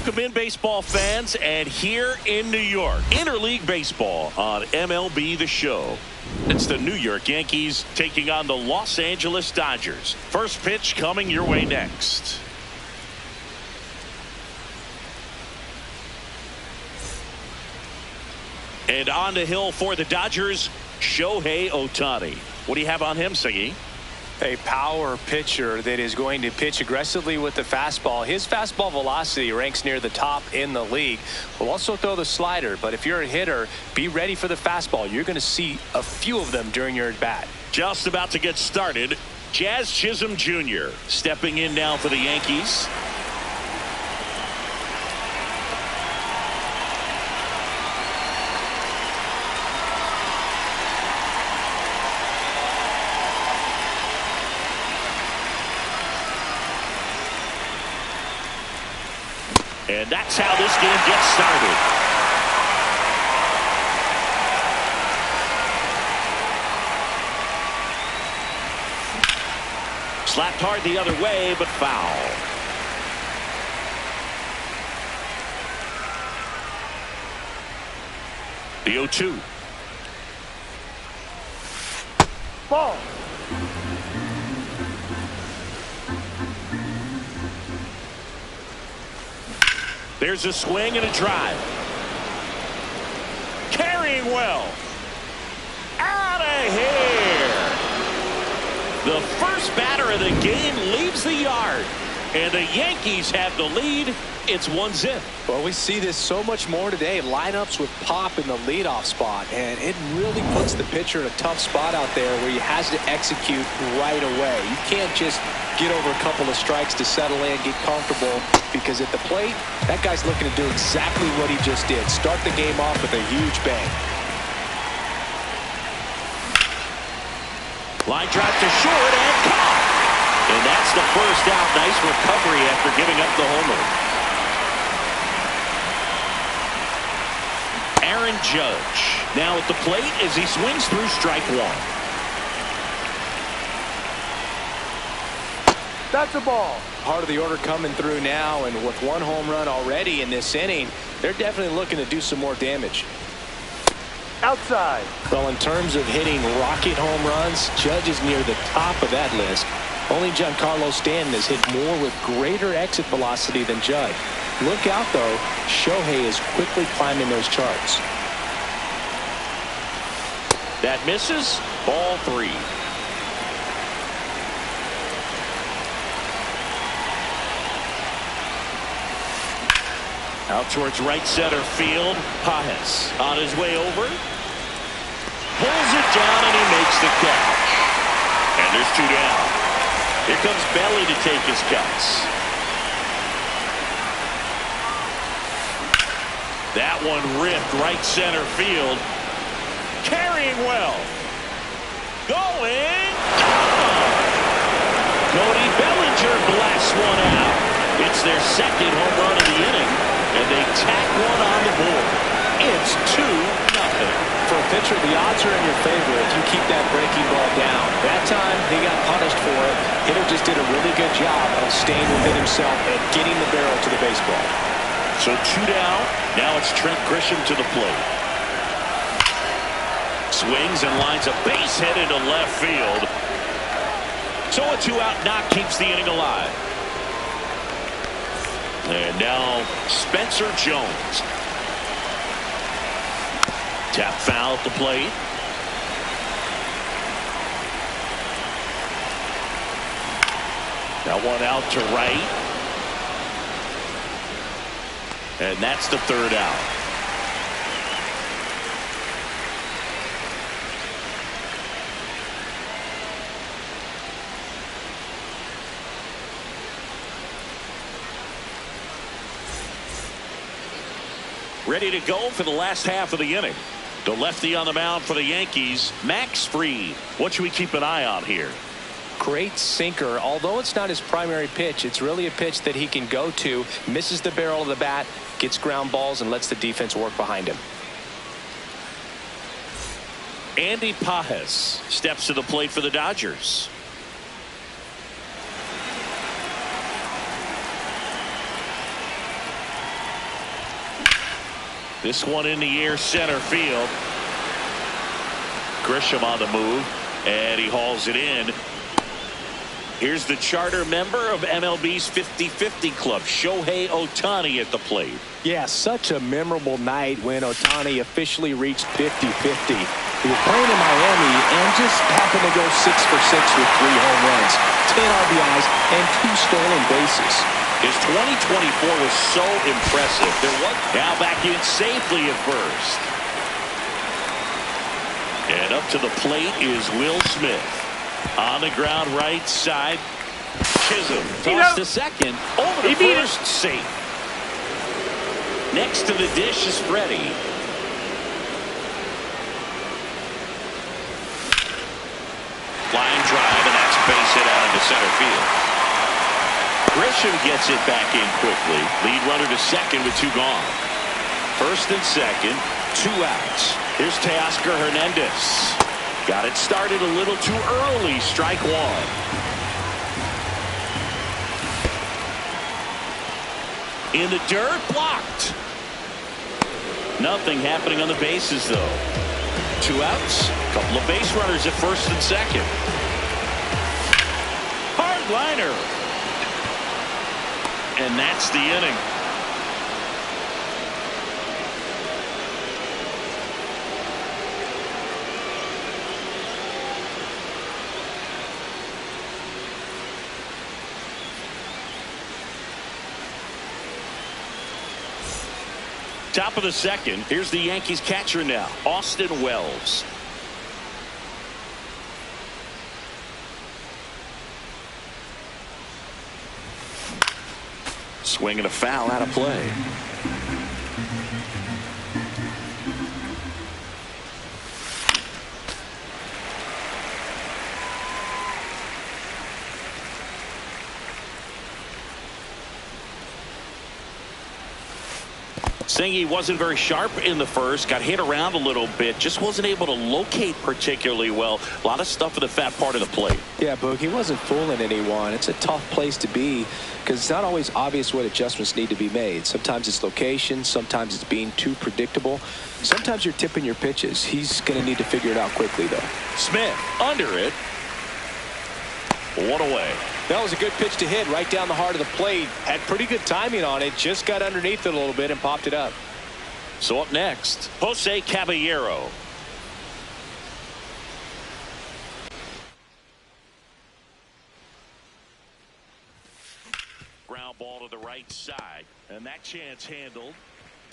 Welcome in, baseball fans, and here in New York, interleague baseball on MLB The Show. It's the New York Yankees taking on the Los Angeles Dodgers. First pitch coming your way next. And on the hill for the Dodgers, Shohei Ohtani. What do you have on him, Siggy? A power pitcher that is going to pitch aggressively with the fastball. His fastball velocity ranks near the top in the league. Will also throw the slider, but if you're a hitter, be ready for the fastball. You're going to see a few of them during your at bat. Just about to get started. Jazz Chisholm Jr. stepping in now for the Yankees. And that's how this game gets started. Slapped hard the other way, but foul. The 0-2. Ball. There's a swing and a drive. Carrying well. Out of here. The first batter of the game leaves the yard. And the Yankees have the lead. It's 1-0. Well, we see this so much more today. Lineups with pop in the leadoff spot. And it really puts the pitcher in a tough spot out there where he has to execute right away. You can't just get over a couple of strikes to settle in, get comfortable, because at the plate, that guy's looking to do exactly what he just did. Start the game off with a huge bang. Line drive to short and caught. And that's the first out. Nice recovery after giving up the homer. Aaron Judge now at the plate as he swings through strike one. That's a ball. Part of the order coming through now, and with one home run already in this inning, they're definitely looking to do some more damage. Outside. Well, in terms of hitting rocket home runs, Judge is near the top of that list. Only Giancarlo Stanton has hit more with greater exit velocity than Judge. Look out, though. Shohei is quickly climbing those charts. That misses. Ball 3. Out towards right center field. Pajes on his way over. Pulls it down and he makes the catch. And there's 2 down. Here comes Belly to take his cuts. That one ripped right center field. Carrying well. Going. Cody Bellinger blasts one out. It's their second home run of the inning. And they tack one on the board. It's 2-0. For a pitcher, the odds are in your favor if you keep that breaking ball down. That time, he got punished for it. Hitter just did a really good job of staying within himself and getting the barrel to the baseball. So 2 down. Now it's Trent Grisham to the plate. Swings and lines a base hit into left field. So a 2-out knock keeps the inning alive. And now Spencer Jones. Tap foul at the plate. That one out to right. And that's the 3rd out. Ready to go for the last half of the inning. The lefty on the mound for the Yankees, Max Fried. What should we keep an eye on here? Great sinker. Although it's not his primary pitch, it's really a pitch that he can go to. Misses the barrel of the bat, gets ground balls, and lets the defense work behind him. Andy Pajes steps to the plate for the Dodgers. This one in the air, center field. Grisham on the move, and he hauls it in. Here's the charter member of MLB's 50-50 club, Shohei Ohtani at the plate. Yeah, such a memorable night when Ohtani officially reached 50-50. He was playing in Miami and just happened to go 6 for 6 with 3 home runs, 10 RBIs, and 2 stolen bases. His 2024 was so impressive. Now back in safely at first. And up to the plate is Will Smith. On the ground right side. Chisholm tossed to second. Over to first, safe. Next to the dish is Freddie. Line drive, and that's base hit out into center field. Grisham gets it back in quickly. Lead runner to second with 2 gone. First and second, 2 outs. Here's Teoscar Hernandez. Got it started a little too early. Strike 1. In the dirt, blocked. Nothing happening on the bases, though. 2 outs. Couple of base runners at first and second. Hard liner. And that's the inning. Top of the second. Here's the Yankees catcher now, Austin Wells. Swinging a foul out of play. Singy wasn't very sharp in the first, got hit around a little bit, just wasn't able to locate particularly well. A lot of stuff in the fat part of the plate. Yeah, Boog, he wasn't fooling anyone. It's a tough place to be because it's not always obvious what adjustments need to be made. Sometimes it's location, sometimes it's being too predictable. Sometimes you're tipping your pitches. He's going to need to figure it out quickly, though. Smith under it. 1 away. That was a good pitch to hit right down the heart of the plate. Had pretty good timing on it. Just got underneath it a little bit and popped it up. So up next, Jose Caballero. Ground ball to the right side. And that chance handled.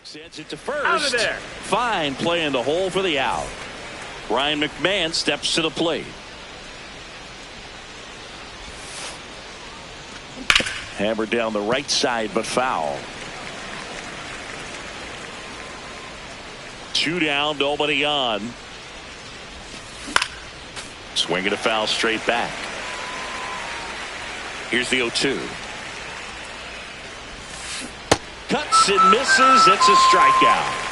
Sends it to first. Out of there. Fine play in the hole for the out. Ryan McMahon steps to the plate. Hammered down the right side, but foul. 2 down, nobody on. Swinging a foul straight back. Here's the 0-2. Cuts and misses. It's a strikeout.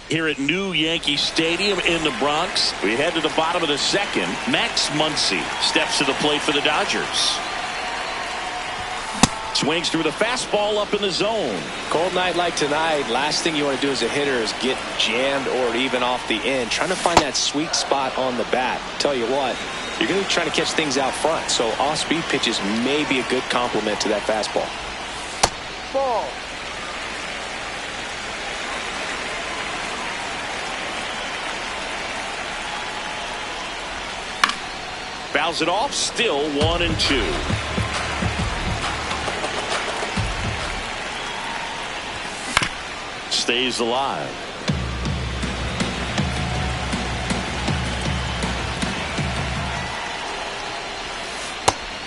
Here at New Yankee Stadium in the Bronx, we head to the bottom of the second. Max Muncy steps to the plate for the Dodgers. Swings through the fastball up in the zone. Cold night like tonight, last thing you want to do as a hitter is get jammed or even off the end. Trying to find that sweet spot on the bat. Tell you what, you're going to be trying to catch things out front, so off-speed pitches may be a good complement to that fastball. Ball. Fouls it off, still 1-2. Stays alive.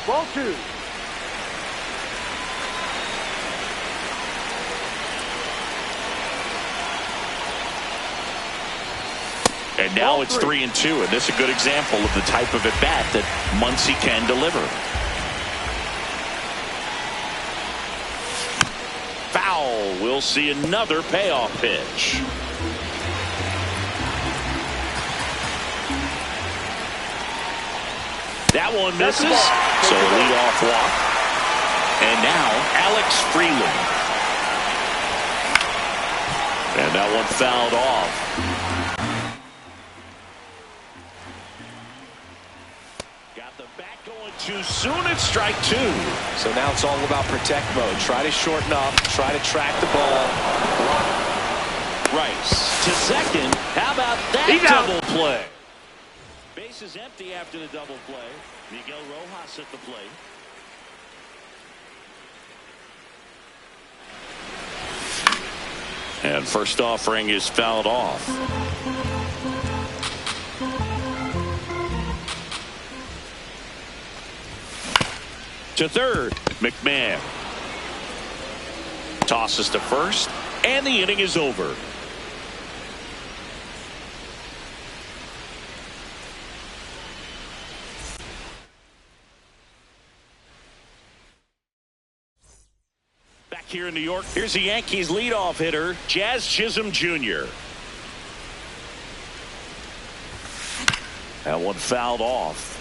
Ball 2. And now it's 3-2, and this is a good example of the type of at-bat that Muncy can deliver. Foul. We'll see another payoff pitch. That one misses. So a leadoff walk. And now Alex Freeland. And that one fouled off. Got the bat going too soon. It's strike two. So now it's all about protect mode. Try to shorten up. Try to track the ball. Rice to second. How about that double play? Base is empty after the double play. Miguel Rojas at the plate. And first offering is fouled off. To third, McMahon. Tosses to first, and the inning is over. Back here in New York, here's the Yankees leadoff hitter, Jazz Chisholm Jr. That one fouled off.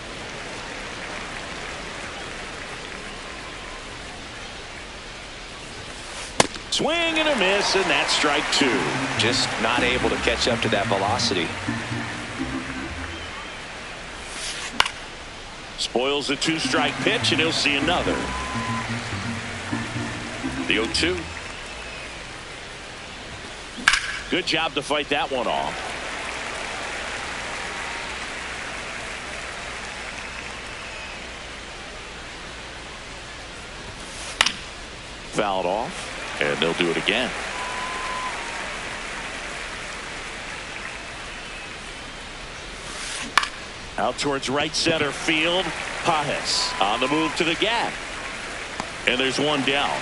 Swing and a miss, and that's strike two. Just not able to catch up to that velocity. Spoils a two-strike pitch, and he'll see another. The 0-2. Good job to fight that one off. Fouled off, and they'll do it again. Out towards right center field. Pajes on the move to the gap. And there's one down.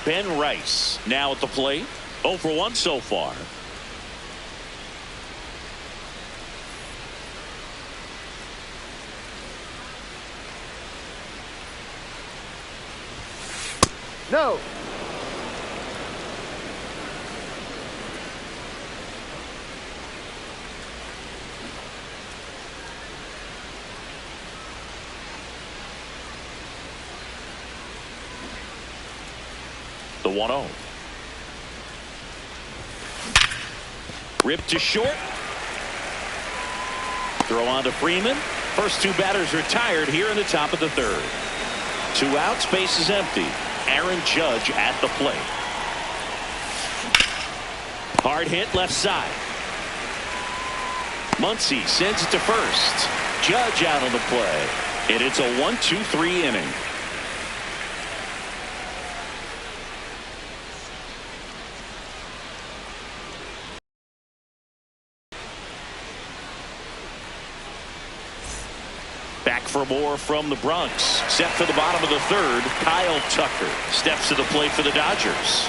Ben Rice now at the plate. 0 for 1 so far. No. The 1-0. Ripped to short. Throw on to Freeman. First two batters retired here in the top of the third. 2 outs, base is empty. Aaron Judge at the plate. Hard hit left side. Muncy sends it to first. Judge out on the play. And it's a 1-2-3 inning. Back for more from the Bronx. Set for the bottom of the third. Kyle Tucker steps to the plate for the Dodgers.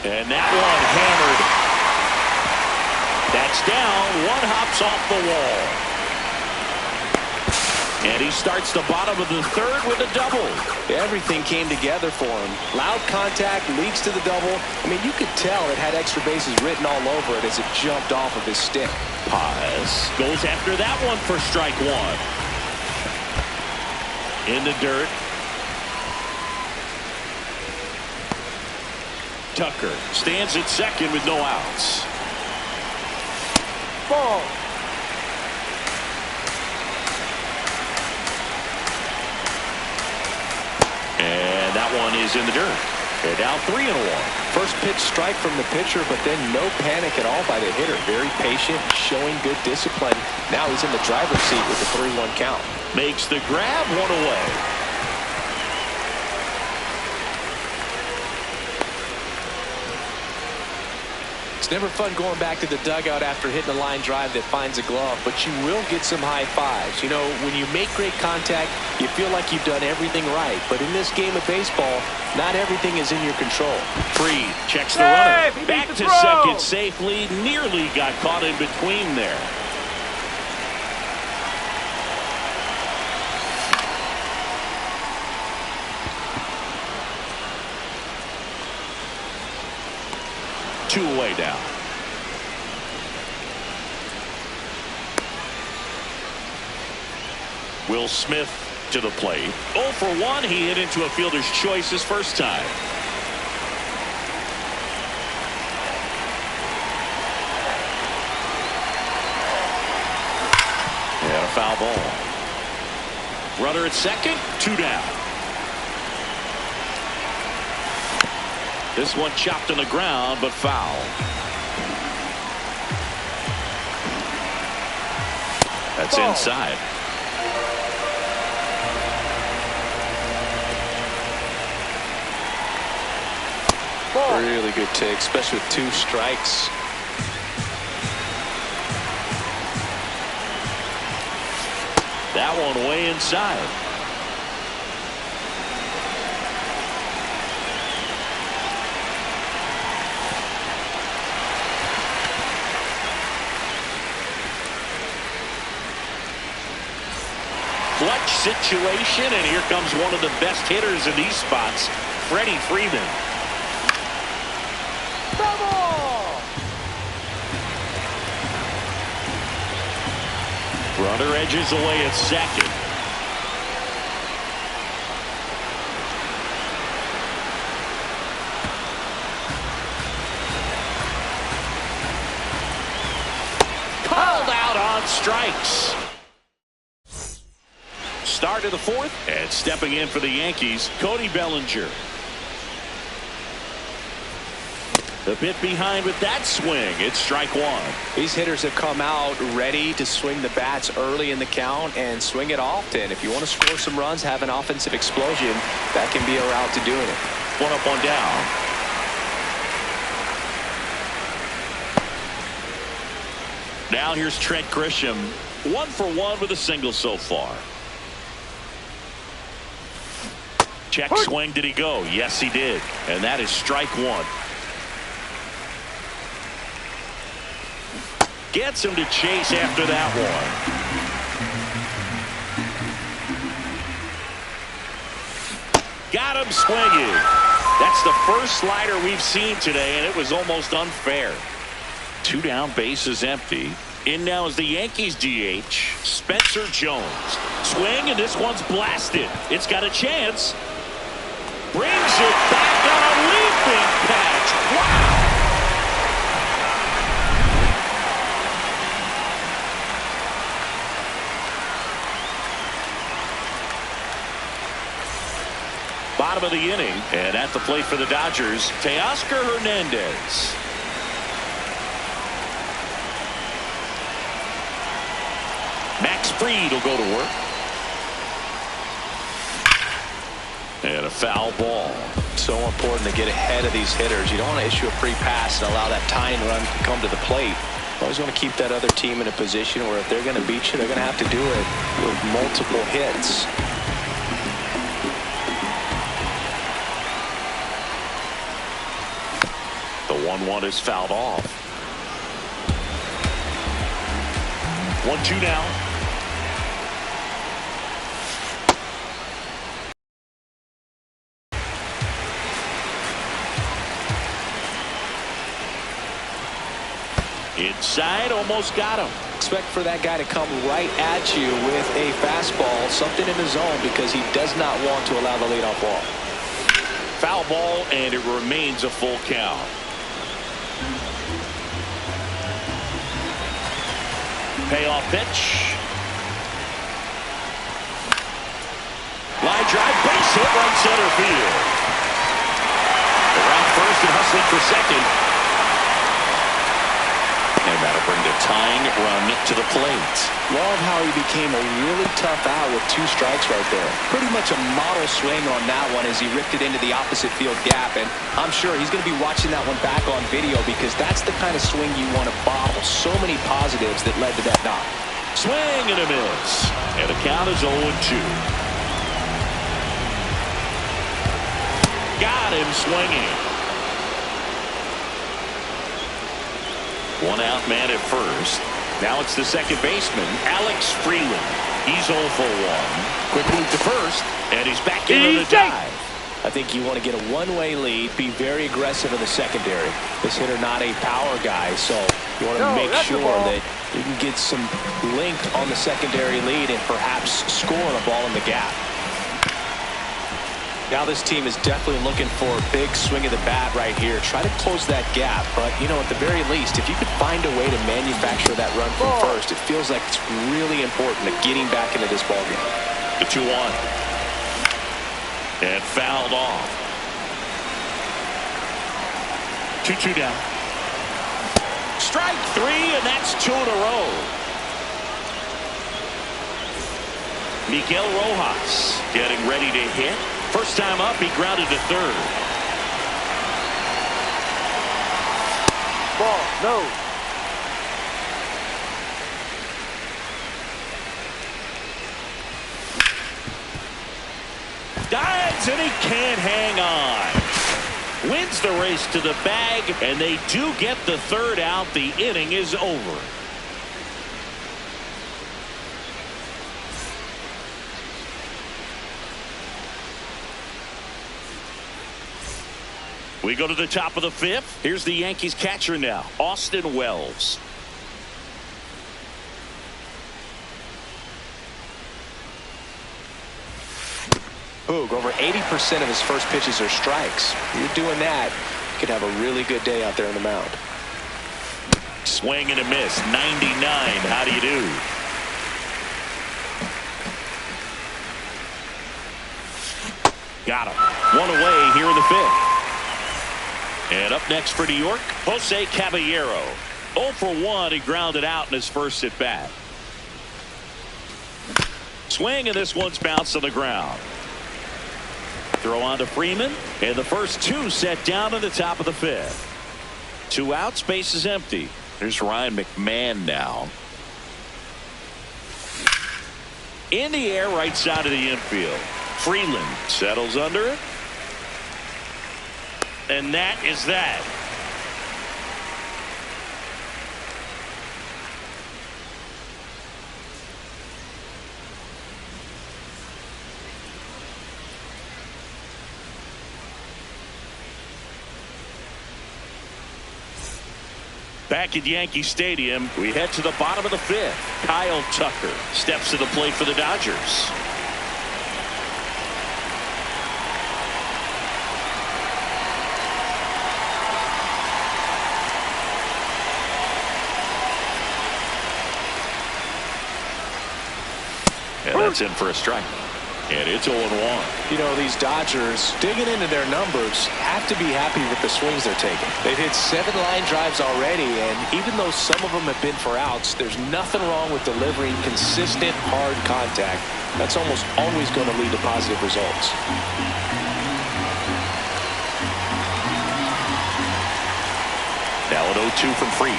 And that one hammered. That's down. One hops off the wall. And he starts the bottom of the third with a double. Everything came together for him. Loud contact leads to the double. I mean, you could tell it had extra bases written all over it as it jumped off of his stick. Pajes goes after that one for strike one. In the dirt. Tucker stands at second with no outs. Ball. And that one is in the dirt. They're down 3-1. First pitch strike from the pitcher, but then no panic at all by the hitter. Very patient, showing good discipline. Now he's in the driver's seat with the 3-1 count. Makes the grab, one away. It's never fun going back to the dugout after hitting a line drive that finds a glove, but you will get some high fives. You know, when you make great contact, you feel like you've done everything right. But in this game of baseball, not everything is in your control. Fried checks the runner. Back to second safely. Nearly got caught in between there. 2 away now. Will Smith to the plate. 0 for 1. He hit into a fielder's choice his first time. And a foul ball. Runner at second, 2 down. This one chopped on the ground, but foul. That's inside. Really good take, especially with 2 strikes. That one way inside. Clutch situation, and here comes one of the best hitters in these spots, Freddie Freeman. Runner edges away at second. Called out on strikes. Start of the 4th, and stepping in for the Yankees, Cody Bellinger. A bit behind with that swing. It's strike 1. These hitters have come out ready to swing the bats early in the count and swing it often. If you want to score some runs, have an offensive explosion, that can be a route to doing it. 1 up, 1 down. Now here's Trent Grisham. 1 for 1 with a single so far. Check swing. Did he go? Yes, he did. And that is strike 1. Gets him to chase after that one. Got him swinging. That's the first slider we've seen today, and it was almost unfair. 2 down, bases empty. In now is the Yankees DH, Spencer Jones. Swing, and this one's blasted. It's got a chance. Brings it back on a leaping catch. Wow! Bottom of the inning, and at the plate for the Dodgers, Teoscar Hernandez. Max Fried will go to work. And a foul ball. So important to get ahead of these hitters. You don't want to issue a free pass and allow that tying run to come to the plate. You always want to keep that other team in a position where if they're going to beat you, they're going to have to do it with multiple hits. The 1-1 is fouled off. 1-2 now. Inside, almost got him. Expect for that guy to come right at you with a fastball, something in the zone, because he does not want to allow the leadoff walk. Foul ball, and it remains a full count. Payoff pitch. Line drive, base hit, right center field. Around first and hustling for second. And that'll bring the tying run to the plate. Love how he became a really tough out with 2 strikes right there. Pretty much a model swing on that one as he ripped it into the opposite field gap. And I'm sure he's going to be watching that one back on video because that's the kind of swing you want to bottle. So many positives that led to that knock. Swing and a miss. And the count is 0-2. Got him swinging. 1 out man at first. Now it's the second baseman, Alex Freeland. He's 0 for 1. Quick move to first, and he's back into the dive. I think you want to get a one-way lead, be very aggressive in the secondary. This hitter not a power guy, so you want to make sure that you can get some length on the secondary lead and perhaps score on a ball in the gap. Now this team is definitely looking for a big swing of the bat right here. Try to close that gap, but you know, at the very least, if you could find a way to manufacture that run from first, it feels like it's really important to getting back into this ballgame. The 2-1. And fouled off. 2-2 down. Strike 3, and that's 2 in a row. Miguel Rojas getting ready to hit. First time up, he grounded to third. Ball, no. Dives, and he can't hang on. Wins the race to the bag, and they do get the third out. The inning is over. We go to the top of the 5th. Here's the Yankees catcher now, Austin Wells. Boog, over 80% of his first pitches are strikes. You're doing that, you could have a really good day out there on the mound. Swing and a miss, 99. How do you do? Got him. One away here in the 5th. And up next for New York, Jose Caballero. 0 for 1. He grounded out in his first at bat. Swing, and this one's bounced on the ground. Throw on to Freeman, and the first 2 set down in the top of the 5th. 2 outs, base is empty. There's Ryan McMahon now. In the air, right side of the infield. Freeland settles under it. And that is that. Back at Yankee Stadium, we head to the bottom of the 5th. Kyle Tucker steps to the plate for the Dodgers. And that's in for a strike. And it's 0-1. You know, these Dodgers, digging into their numbers, have to be happy with the swings they're taking. They've hit 7 line drives already, and even though some of them have been for outs, there's nothing wrong with delivering consistent, hard contact. That's almost always going to lead to positive results. Now an 0-2 from Freed.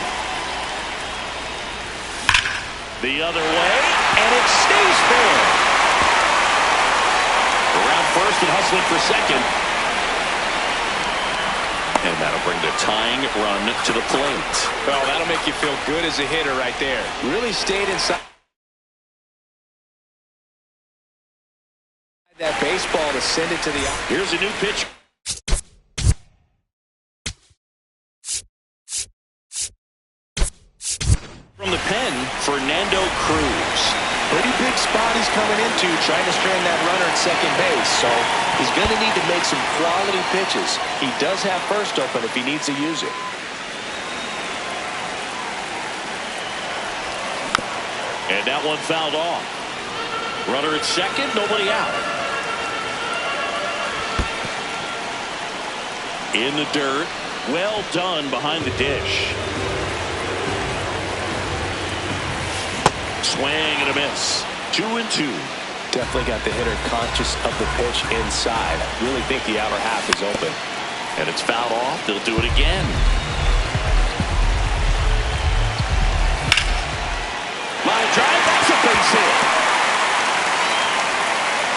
The other way, and it stays fair. Around first and hustling for second. And that'll bring the tying run to the plate. Well, that'll make you feel good as a hitter right there. Really stayed inside that baseball to send it to the... Here's a new pitch. From the pen, Fernando Cruz. Pretty big spot he's coming into, trying to strand that runner at second base. So he's going to need to make some quality pitches. He does have first open if he needs to use it. And that one fouled off. Runner at second, nobody out. In the dirt. Well done behind the dish. Swing and a miss. 2-2. Definitely got the hitter conscious of the pitch inside. Really think the outer half is open. And it's fouled off. They'll do it again. Line drive. That's a base hit.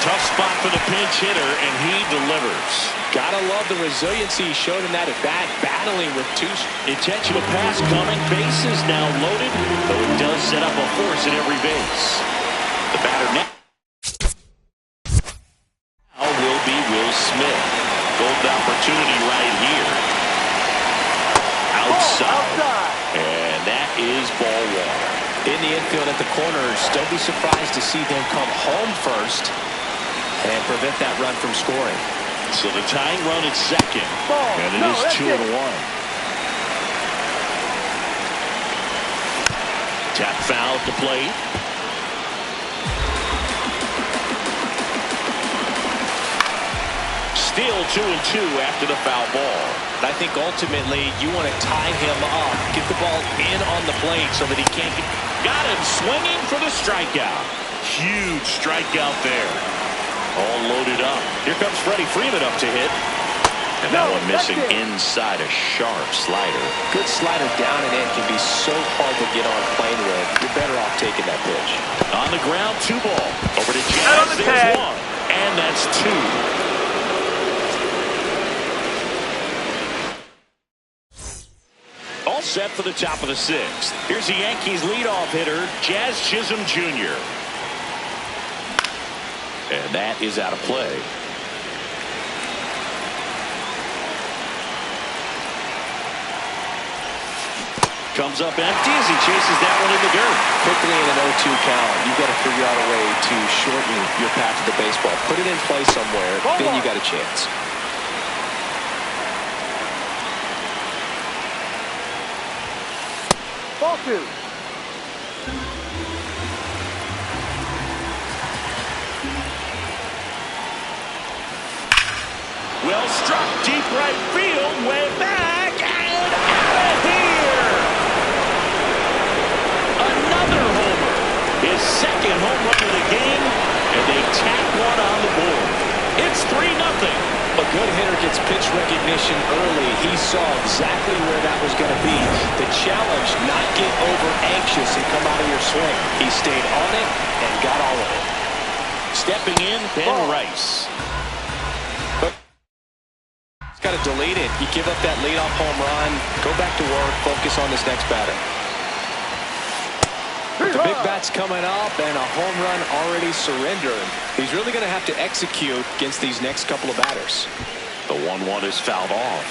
Tough spot for the pinch hitter, and he delivers. Gotta love the resiliency he showed in that at bat, battling with 2. Intentional pass coming. Bases now loaded, though it does set up a force at every base. The batter now will be Will Smith. Golden opportunity right here. Outside. And that is ball one. In the infield at the corners, don't be surprised to see them come home first and prevent that run from scoring. So the tying run at second. And it is 2-1. Tap foul at the plate. Still 2-2 after the foul ball. I think ultimately you want to tie him up, get the ball in on the plate so that he can't get... Got him swinging for the strikeout. Huge strikeout there. All loaded up. Here comes Freddie Freeman up to hit. And that one missing inside a sharp slider. Good slider down and in can be so hard to get on plane with. You're better off taking that pitch. On the ground, 2 ball. Over to Jazz. There's 1. And that's 2. All set for the top of the 6th. Here's the Yankees leadoff hitter, Jazz Chisholm Jr. And that is out of play. Comes up empty as he chases that one in the dirt. Quickly in an 0-2 count, you've got to figure out a way to shorten your path to the baseball. Put it in play somewhere, then you got a chance. Ball 2. Well struck, deep right field, way back, and out of here! Another homer. His second home run of the game, and they tack one on the board. It's 3-0. A good hitter gets pitch recognition early. He saw exactly where that was going to be. The challenge, not get over anxious and come out of your swing. He stayed on it and got all of it. Stepping in, Ben Rice. He's got to delete it. You give up that leadoff home run, go back to work, focus on this next batter. The big bat's coming up and a home run already surrendered. He's really going to have to execute against these next couple of batters. The 1-1 is fouled off.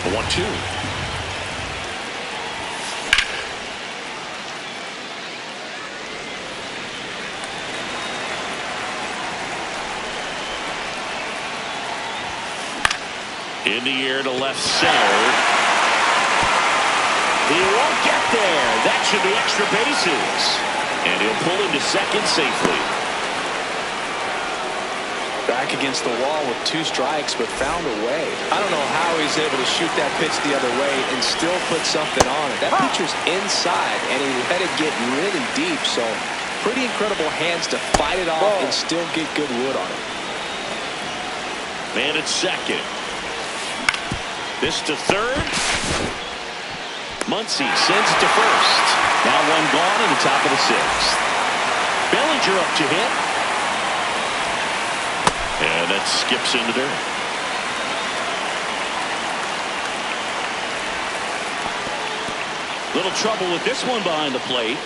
The 1-2. In the air to left center. He won't get there. That should be extra bases. And he'll pull into second safely. Back against the wall with 2 strikes, but found a way. I don't know how he's able to shoot that pitch the other way and still put something on it. That pitcher's inside, and he let it get really deep. So pretty incredible hands to fight it off and still get good wood on it. Man at second. This to third. Muncy sends it to first. Now 1 gone in the top of the 6th. Bellinger up to hit. And that skips into dirt. Little trouble with this one behind the plate.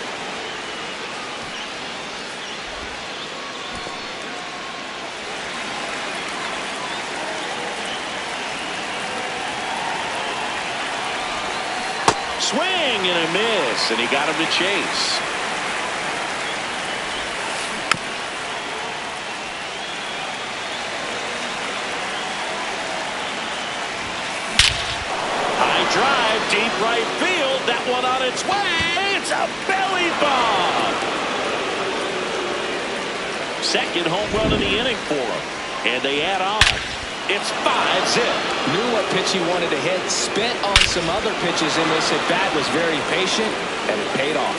Swing and a miss, and he got him to chase. High drive, deep right field. That one on its way. It's a belly bomb. Second home run of the inning for him, and they add on. It's 5-zip. Knew what pitch he wanted to hit. Spent on some other pitches in this at bat. Was very patient, and it paid off.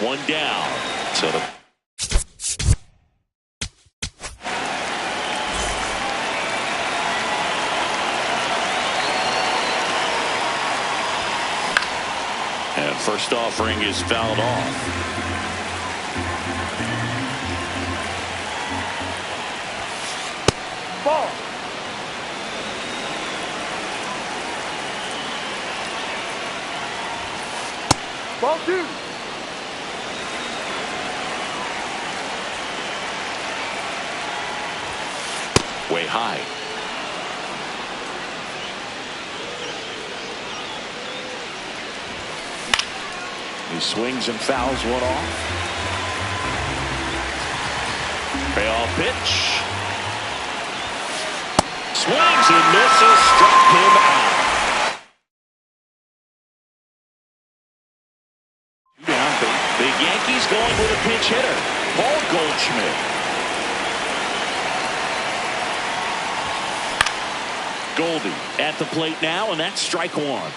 One down. So the first offering is fouled off. Ball. Ball 2. Way high. He swings and fouls one off. Payoff pitch. Swings and misses. Struck him out. Down. The Yankees going with a pinch hitter, Paul Goldschmidt. Goldie at the plate now, and that's strike one.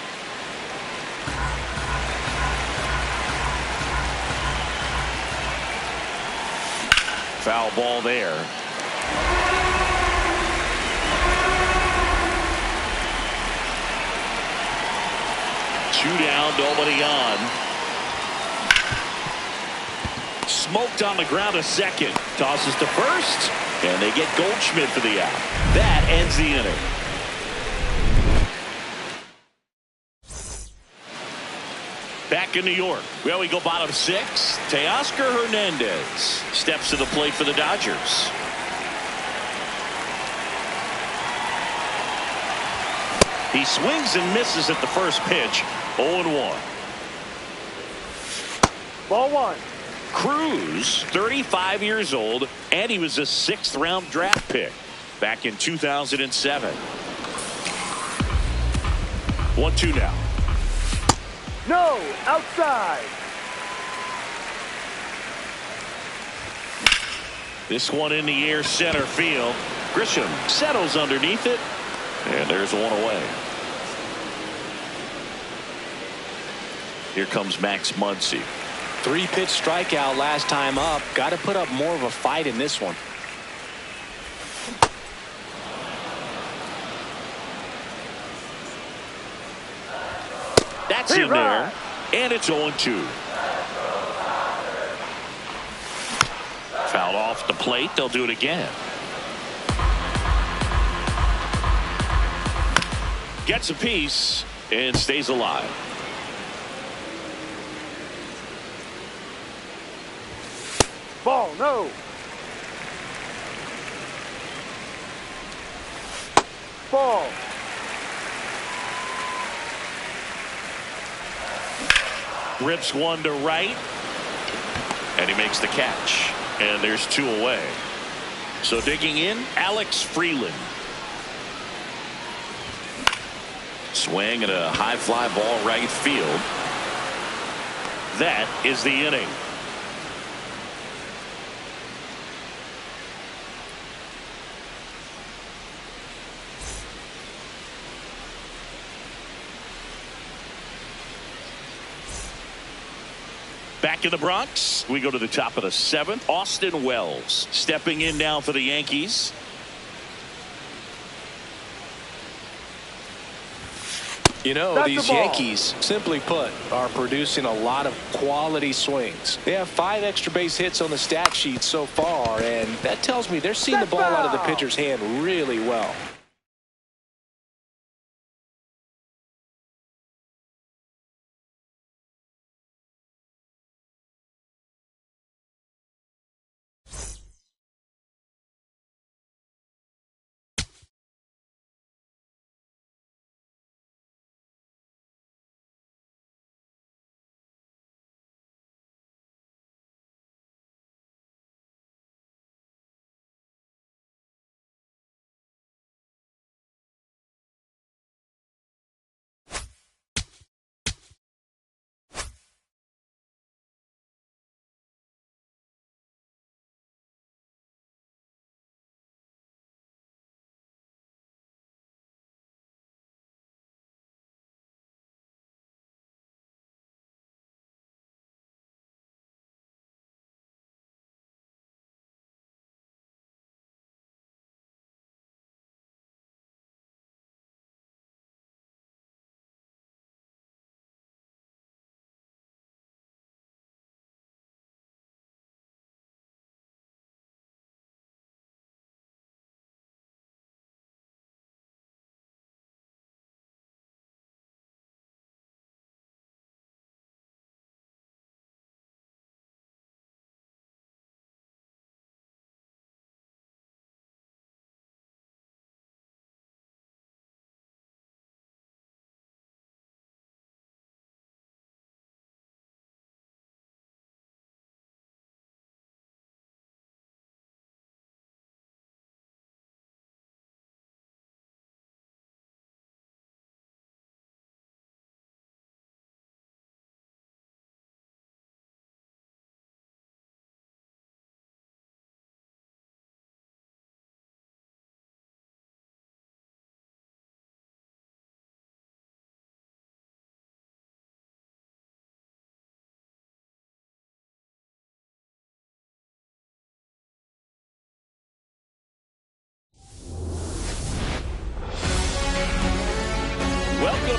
Foul ball there. Two down, nobody on. Smoked on the ground a second. Tosses to first, and they get Goldschmidt for the out. That ends the inning. Back in New York, well, we go bottom six. Teoscar Hernandez steps to the plate for the Dodgers. He swings and misses at the first pitch. 0-1. Ball 1. Cruz, 35 years old, and he was a 6th round draft pick back in 2007. 1-2 now. No, outside. This one in the air, center field. Grisham settles underneath it, and there's one away. Here comes Max Muncy. 3-pitch strikeout last time up. Got to put up more of a fight in this one. That's in there, and it's 0-2. Fouled off the plate. They'll do it again. Gets a piece and stays alive. Ball, no. Ball. Rips one to right, and he makes the catch, and there's 2 away. So digging in, Alex Freeland. Swing and a high fly ball right field. That is the inning. Back in the Bronx, we go to the top of the 7th. Austin Wells stepping in now for the Yankees. You know, That's these the ball. Yankees, simply put, are producing a lot of quality swings. They have 5 extra base hits on the stat sheet so far, and that tells me they're seeing the ball out of the pitcher's hand really well.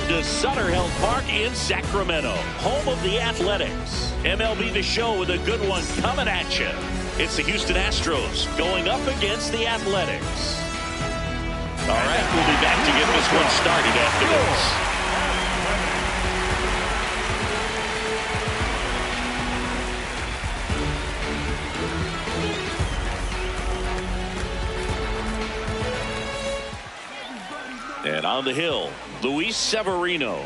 to Sutter Health Park in Sacramento, home of the Athletics. MLB The Show with a good one coming at you. It's the Houston Astros going up against the Athletics. All right, we'll be back to get this one started after this. And on the hill, Luis Severino.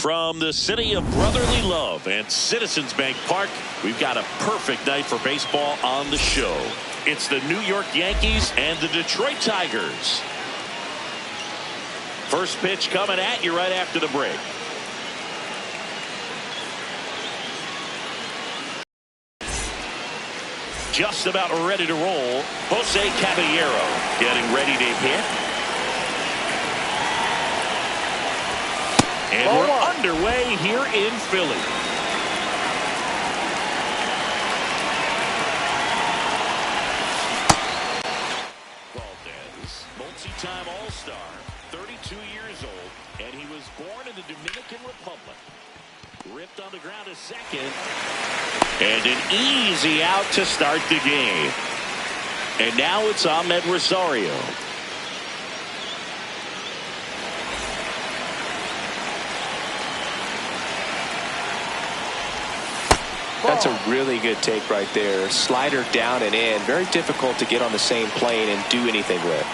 From the city of brotherly love and Citizens Bank Park, we've got a perfect night for baseball on the show. It's the New York Yankees and the Detroit Tigers. First pitch coming at you right after the break. Just about ready to roll. Jose Caballero getting ready to hit. And we're underway here in Philly. Valdez, multi-time All-Star, 32 years old, and he was born in the Dominican Republic. Ripped on the ground a second. And an easy out to start the game. And now it's Ahmed Rosario. That's a really good take right there. Slider down and in. Very difficult to get on the same plane and do anything with.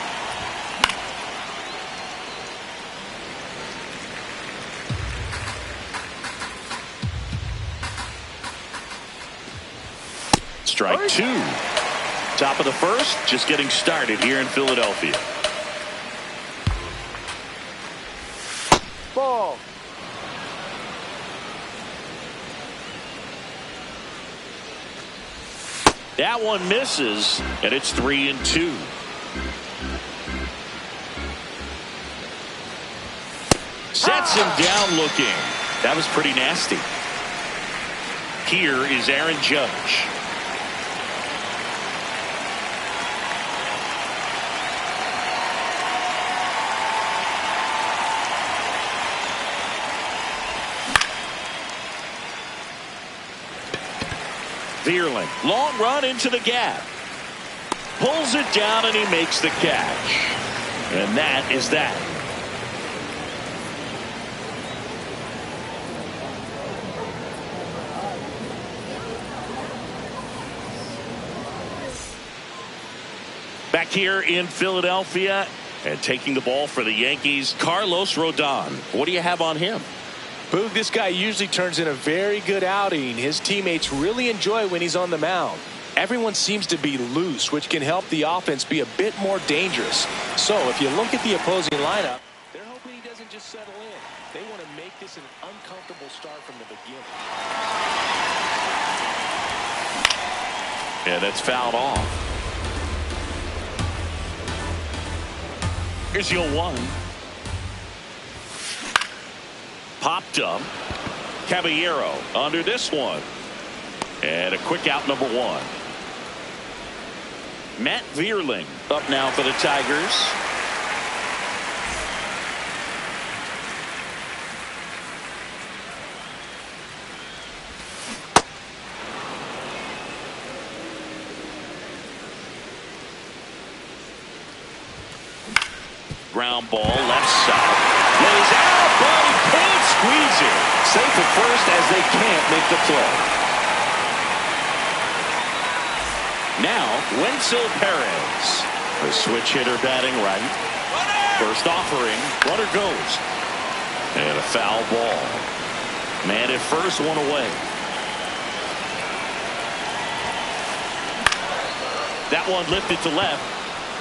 Strike two. Top of the first, just getting started here in Philadelphia. Ball. That one misses, and it's 3-2. Sets him down looking. That was pretty nasty. Here is Aaron Judge. Vierling, long run into the gap. Pulls it down and he makes the catch. And that is that. Back here in Philadelphia and taking the ball for the Yankees, Carlos Rodon. What do you have on him? Boog, this guy usually turns in a very good outing. His teammates really enjoy when he's on the mound. Everyone seems to be loose, which can help the offense be a bit more dangerous. So if you look at the opposing lineup, they're hoping he doesn't just settle in. They want to make this an uncomfortable start from the beginning. Yeah, that's fouled off. Here's your one. Popped up. Caballero under this one. And a quick out, number one. Matt Vierling up now for the Tigers. Ground ball left side. Lays out, but he can't squeeze it. Safe at first as they can't make the play. Now, Wenzel Perez. The switch hitter batting right. First offering. Runner goes. And a foul ball. Man at first, one away. That one lifted to left.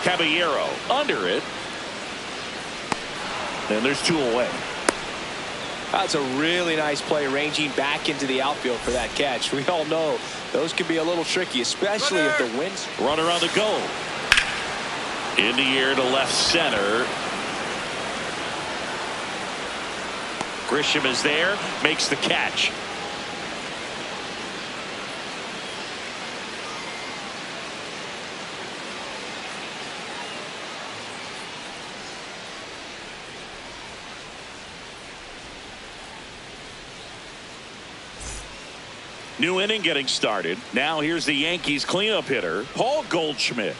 Caballero under it. And there's two away. That's a really nice play, ranging back into the outfield for that catch. We all know those can be a little tricky, especially if the wind's... Runner on the go. In the air to left center. Grisham is there, makes the catch. New inning getting started. Now here's the Yankees cleanup hitter, Paul Goldschmidt.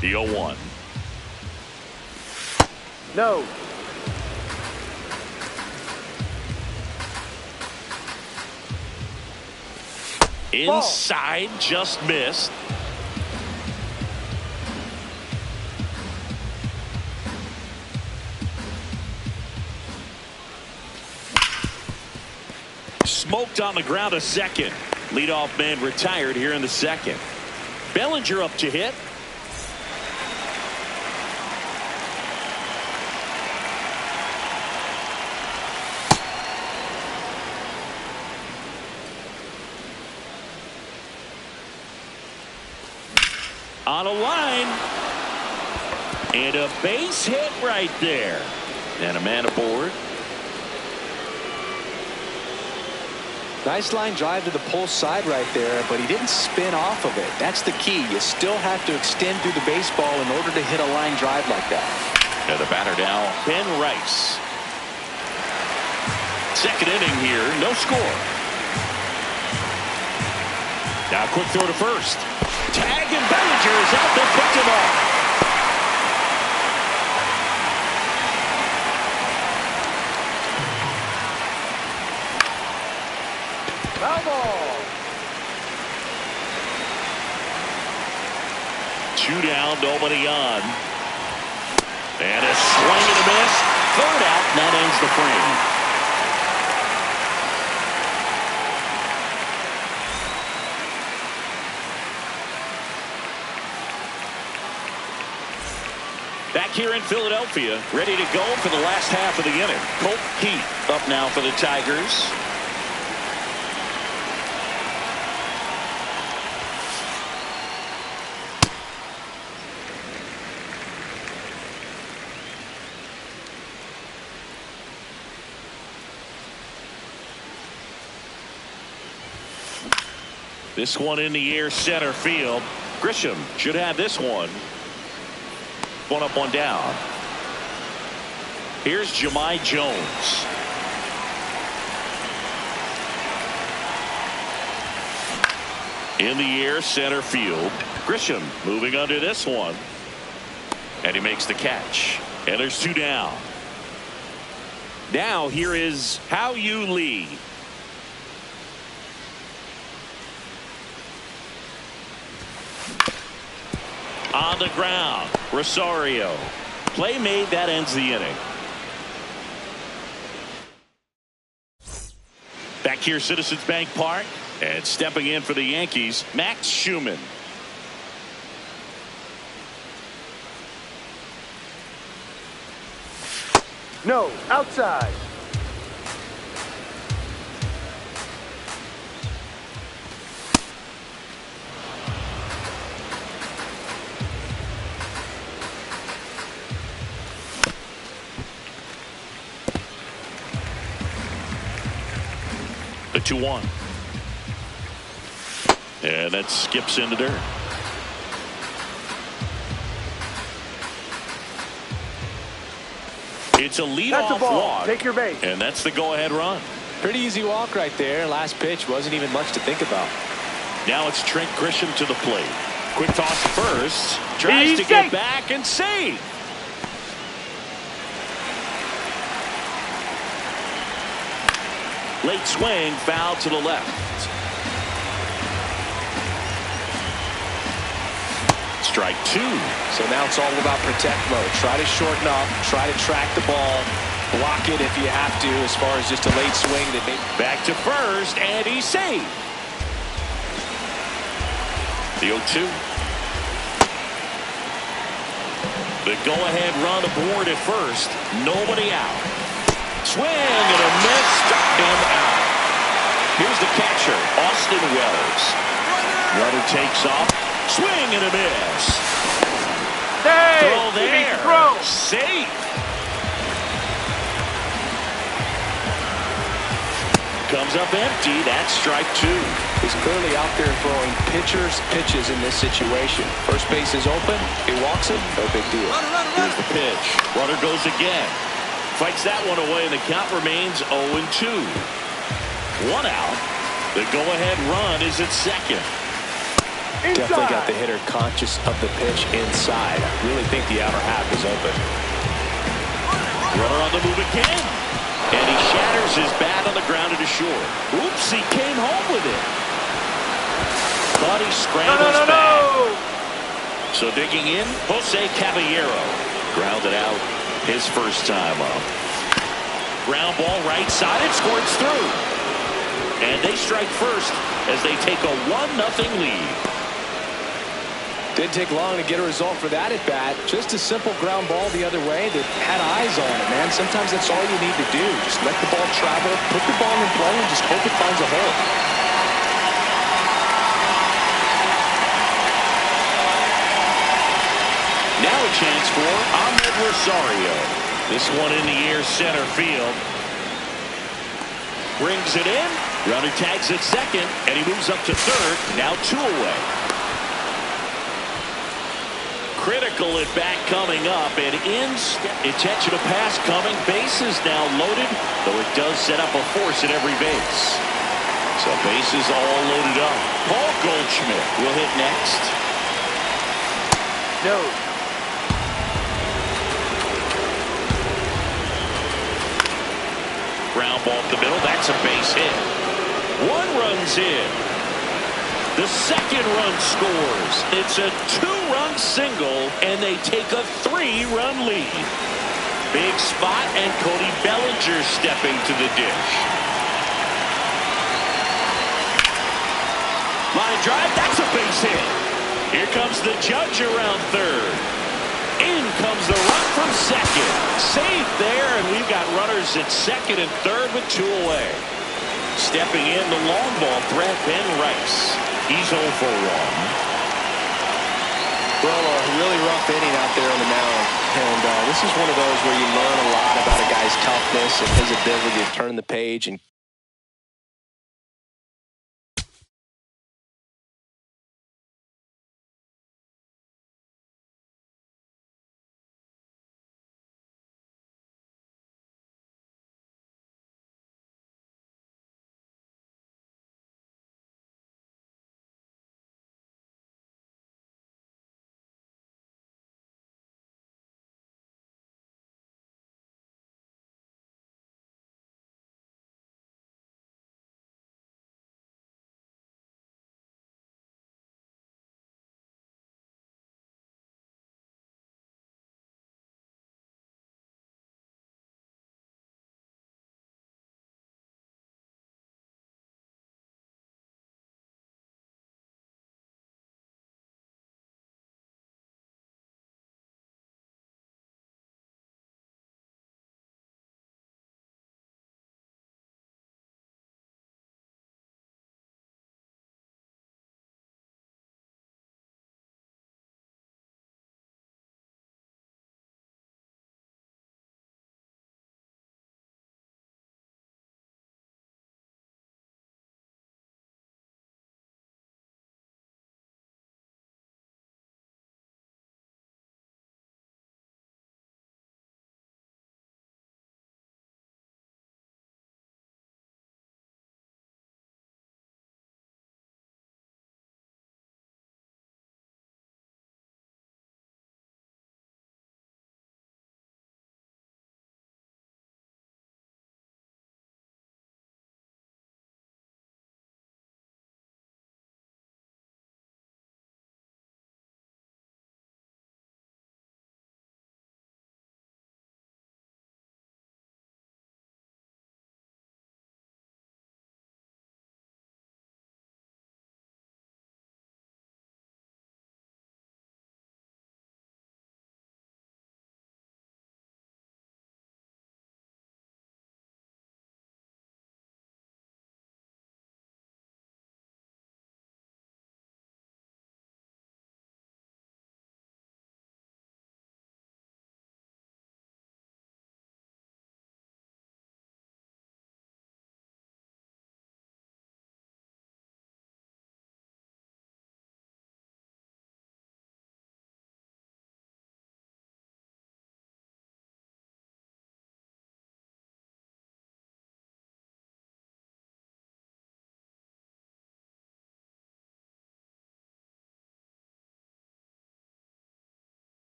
The 0-1. No. Inside, just missed. Smoked on the ground a second. Leadoff man retired here in the second. Bellinger up to hit. On a line. And a base hit right there. And a man aboard. Nice line drive to the pull side right there, but he didn't spin off of it. That's the key. You still have to extend through the baseball in order to hit a line drive like that. And the batter now, Ben Rice. Second inning here, no score. Now quick throw to first. Tag and Bellinger is out there, picked him off. Foul ball. 2 down, nobody on. And a swing and a miss. Third out, and that ends the frame. Back here in Philadelphia, ready to go for the last half of the inning. Colt Heath up now for the Tigers. This one in the air, center field. Grisham should have this one. One up, one down. Here's Jahmai Jones. In the air, center field. Grisham moving under this one. And he makes the catch. And there's 2 down. Now here is How You Lee. On the ground, Rosario. Play made, that ends the inning. Back here, Citizens Bank Park, and stepping in for the Yankees, Max Schumann. No, outside. The 2-1. And that skips into dirt. It's a leadoff walk. Take your base. And that's the go-ahead run. Pretty easy walk right there. Last pitch wasn't even much to think about. Now it's Trent Grisham to the plate. Quick toss to first. Tries to get back and save. Late swing, foul to the left. Strike 2. So now it's all about protect mode. Try to shorten up, try to track the ball, block it if you have to, as far as just a late swing that may. Back to first, and he's saved. The 0-2. The go-ahead run aboard at first. Nobody out. Swing and a miss. Struck him out. Here's the catcher, Austin Wells. Runner takes off. Swing and a miss. Throw there. Safe. Comes up empty. That's strike 2. He's clearly out there throwing pitchers pitches in this situation. First base is open. He walks it. No big deal. Here's the pitch. Runner goes again. Fights that one away, and the count remains 0-2. 1 out. The go-ahead run is at second. Definitely got the hitter conscious of the pitch inside. I really think the outer half is open. Runner on the move again. And he shatters his bat on the ground to short. Oops, he came home with it. But he No, scrambles no, no, back. no! So digging in, Jose Caballero. Grounded out his first time up. Ground ball right side. It squirts through. And they strike first as they take a 1-0 lead. Didn't take long to get a result for that at bat. Just a simple ground ball the other way that had eyes on it, man. Sometimes that's all you need to do. Just let the ball travel, put the ball in play, and just hope it finds a hole. Now a chance for Ahmed Rosario. This one in the air center field. Brings it in. Runner tags at second, and he moves up to third. Now 2 away. Critical at bat coming up, and intentional pass coming. Bases now loaded, though it does set up a force at every base. So bases all loaded up. Paul Goldschmidt will hit next. No. Ground ball up the middle. That's a base hit. 1 run's in. The second run scores. It's a 2-run single, and they take a 3-run lead. Big spot, and Cody Bellinger stepping to the dish. Line drive. That's a base hit. Here comes the judge around third. In comes the run from second. Safe there, and we've got runners at second and third with 2 away. Stepping in the long ball threat, Ben Rice. He's 0 for 1. Well, a really rough inning out there on the mound. And this is one of those where you learn a lot about a guy's toughness and his ability to turn the page and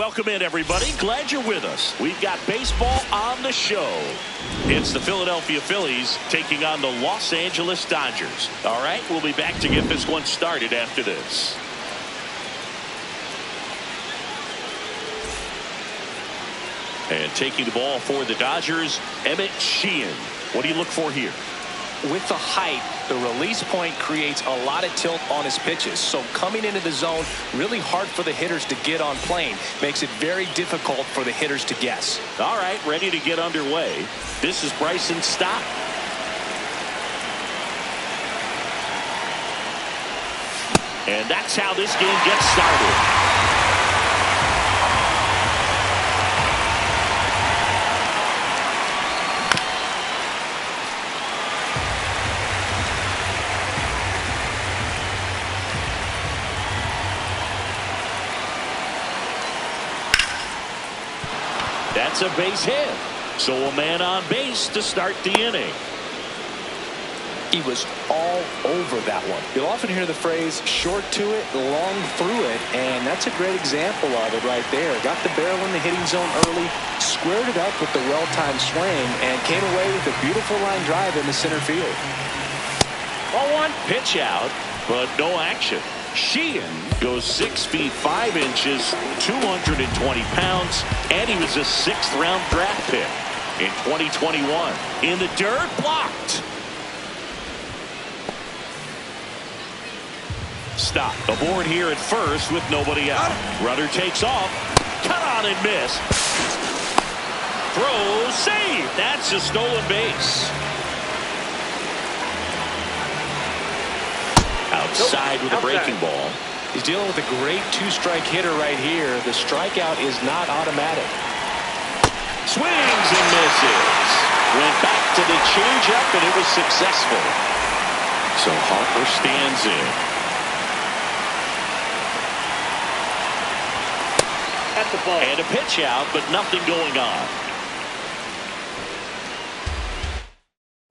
Welcome in, everybody. Glad you're with us. We've got baseball on the show. It's the Philadelphia Phillies taking on the Los Angeles Dodgers. All right, we'll be back to get this one started after this. And taking the ball for the Dodgers, Emmett Sheehan. What do you look for here? With the height, the release point creates a lot of tilt on his pitches. So coming into the zone, really hard for the hitters to get on plane. Makes it very difficult for the hitters to guess. All right, ready to get underway. This is Bryson Stott. And that's how this game gets started. That's a base hit. So a man on base to start the inning. He was all over that one. You'll often hear the phrase short to it, long through it, and that's a great example of it right there. Got the barrel in the hitting zone early, squared it up with the well-timed swing, and came away with a beautiful line drive in the center field. 0-1 pitch out, but no action. Sheehan goes 6 feet 5 inches, 220 pounds, and he was a 6th-round draft pick in 2021. In the dirt, blocked. Stop. Aboard here at first with nobody out. Runner takes off. Cut on and miss. Throw, save. That's a stolen base. Outside with a breaking ball. He's dealing with a great two-strike hitter right here. The strikeout is not automatic. Swings and misses. Went back to the changeup, and it was successful. So Harper stands in. At the ball. And a pitch out, but nothing going on.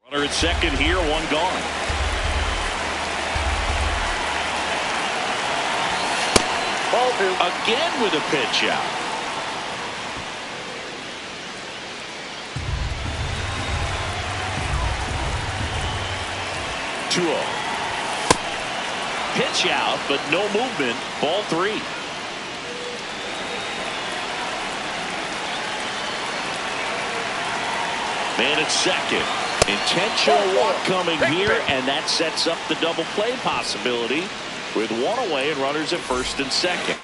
Runner at second here, one gone. Ball 2. Again with a pitch out. Pitch out, but no movement. Ball 3. Man at second. Intentional walk coming here, and that sets up the double play possibility with one away and runners at first and second.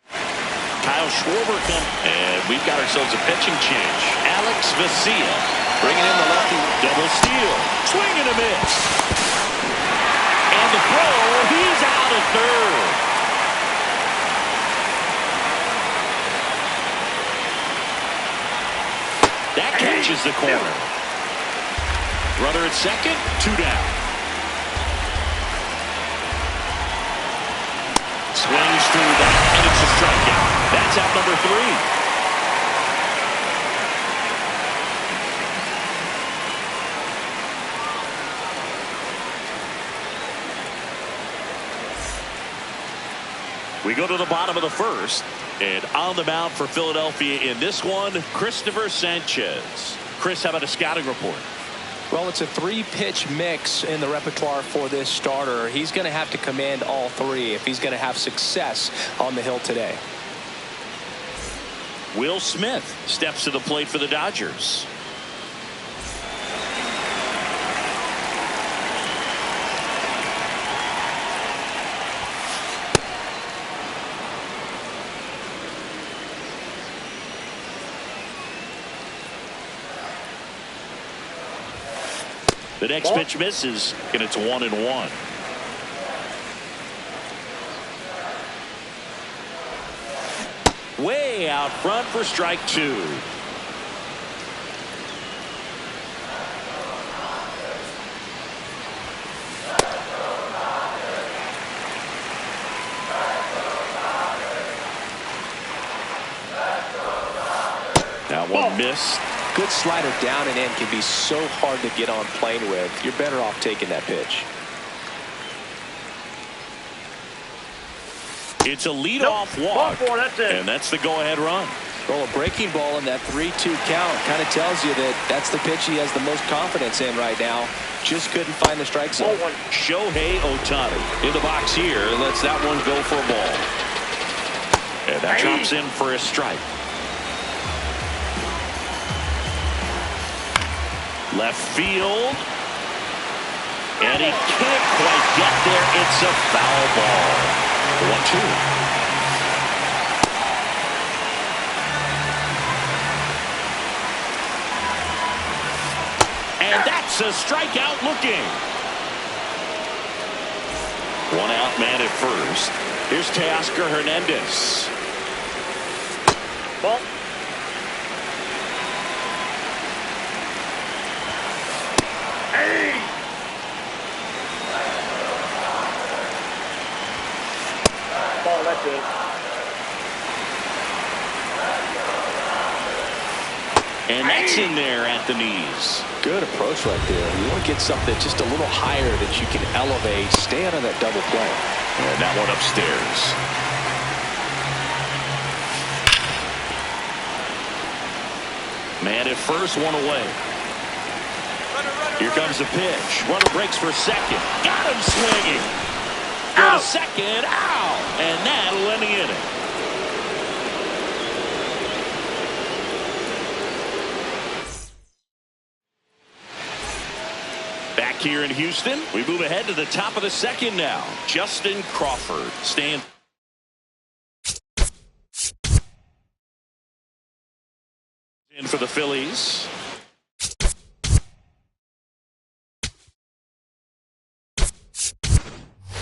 Kyle Schwarber comes, and we've got ourselves a pitching change. Alex Vesia bringing in the lefty. Double steal. Swing and a miss. And the throw, he's out at third. That catches the corner. Runner at second, 2 down. Swings through that, and it's a strikeout. That's out number 3. We go to the bottom of the first, and on the mound for Philadelphia in this one, Christopher Sanchez. Chris, how about a scouting report? Well, it's a 3-pitch mix in the repertoire for this starter. He's going to have to command all 3 if he's going to have success on the hill today. Will Smith steps to the plate for the Dodgers. The next pitch misses, and it's 1-1. Way out front for strike 2. That one missed. good slider down and in can be so hard to get on plane with. You're better off taking that pitch. It's a leadoff walk, and that's the go-ahead run. Well, a breaking ball in that 3-2 count kind of tells you that that's the pitch he has the most confidence in right now. Just couldn't find the strike zone. Shohei Ohtani in the box here. Lets that one go for a ball. And that chops in for a strike. Left field. And he can't quite get there. It's a foul ball. 1-2. And that's a strikeout looking. One out, man at first. Here's Teoscar Hernandez. Ball. Hey! Ball, that's it. And that's in there at the knees. Good approach right there. You want to get something just a little higher that you can elevate. Stay out of that double play. And that one upstairs. Man at first, one away. Here comes the pitch. Runner breaks for second. Got him swinging. For second, out. And that'll end the inning. Back here in Houston, we move ahead to the top of the second now. Justin Crawford staying. In for the Phillies.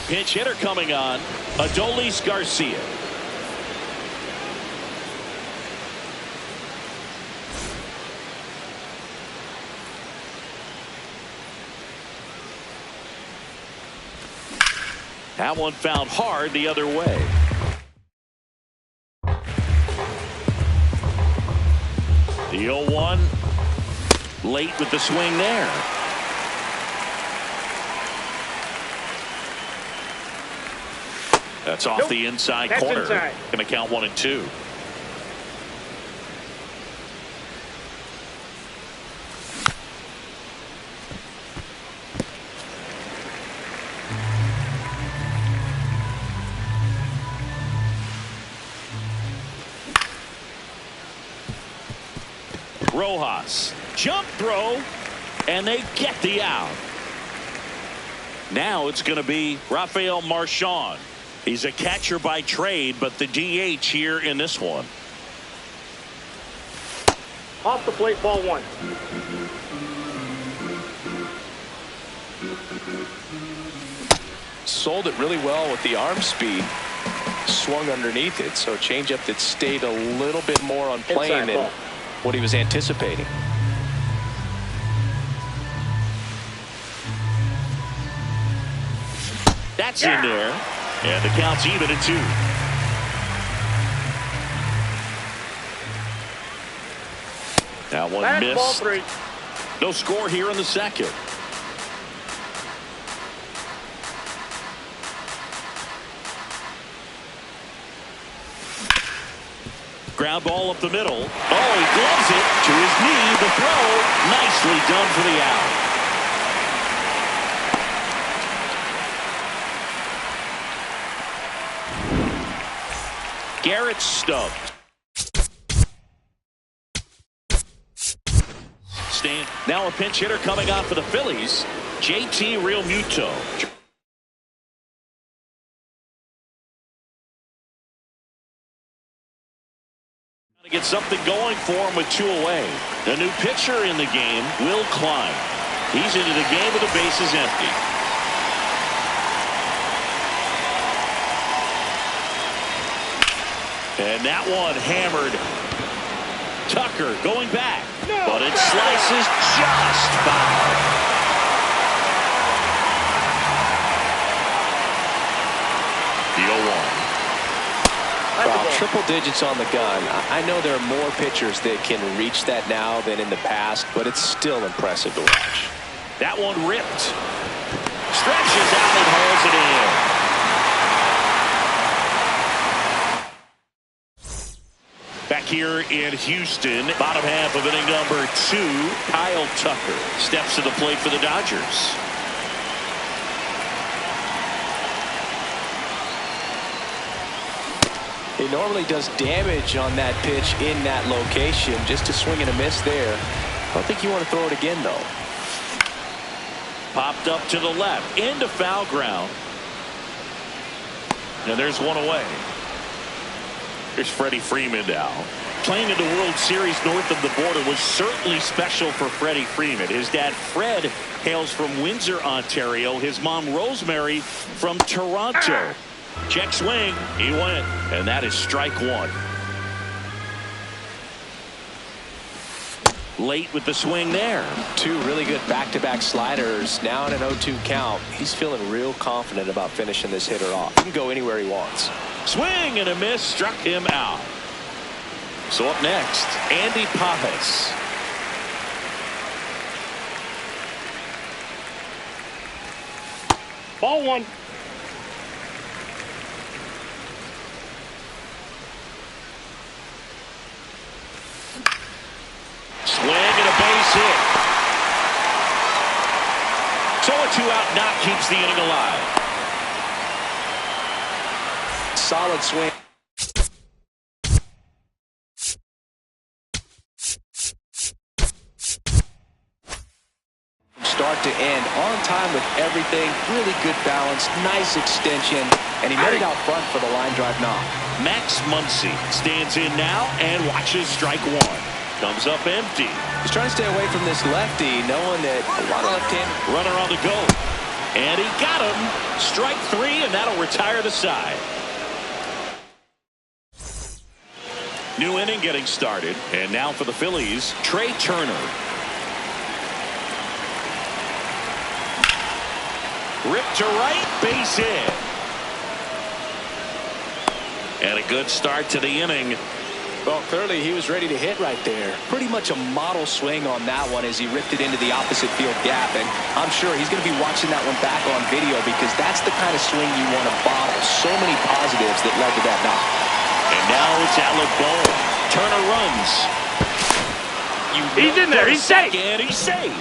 Pinch hitter coming on, Adolis Garcia. That one found hard the other way. The 0-1 late with the swing there. That's off the inside corner. Going to count 1-2. Rojas, jump throw, and they get the out. Now it's going to be Rafael Marchand. He's a catcher by trade, but the DH here in this one. Off the plate, ball one. Sold it really well with the arm speed. Swung underneath it, so a changeup that stayed a little bit more on plane than what he was anticipating. That's in there, and the count's even at 2. That one missed. Ball 3. No score here in the second. Ground ball up the middle. Oh, he gloves it to his knee. The throw, nicely done for the out. Garrett stumped. Now a pinch hitter coming on for the Phillies, JT Realmuto. To get something going for him with 2 away. The new pitcher in the game, Will Klein. He's into the game with the bases empty. And that one hammered. Tucker going back, but it slices just foul. The 0-1. Well, triple digits on the gun. I know there are more pitchers that can reach that now than in the past, but it's still impressive to watch. That one ripped. Stretches out and hauls it in. Back here in Houston, bottom half of inning number 2, Kyle Tucker steps to the plate for the Dodgers. He normally does damage on that pitch in that location. Just a swing and a miss there. I don't think you want to throw it again, though. Popped up to the left into foul ground. And there's one away. Here's Freddie Freeman now. Playing in the World Series north of the border was certainly special for Freddie Freeman. His dad Fred hails from Windsor, Ontario. His mom Rosemary from Toronto. Check swing. He went. And that is strike 1. Late with the swing there. 2 really good back-to-back sliders. Now in an 0-2 count. He's feeling real confident about finishing this hitter off. He can go anywhere he wants. Swing and a miss. Struck him out. So up next, Andy Pajes. Ball 1. Swing and a base hit. So a 2-out knock keeps the inning alive. Solid swing. Start to end, on time with everything, really good balance, nice extension, and he made it out front for the line drive knock. Max Muncy stands in now and watches strike 1. Comes up empty. He's trying to stay away from this lefty, knowing that a lot of left-hand runner on the go. And he got him. Strike 3, and that'll retire the side. New inning getting started. And now for the Phillies, Trey Turner. Ripped to right, base hit. And a good start to the inning. Well, clearly he was ready to hit right there. Pretty much a model swing on that one as he ripped it into the opposite field gap. And I'm sure he's going to be watching that one back on video because that's the kind of swing you want to bottle. So many positives that led to that knock. And now it's Alec Bohm. Turner runs. He's in there. He's safe. And he's safe.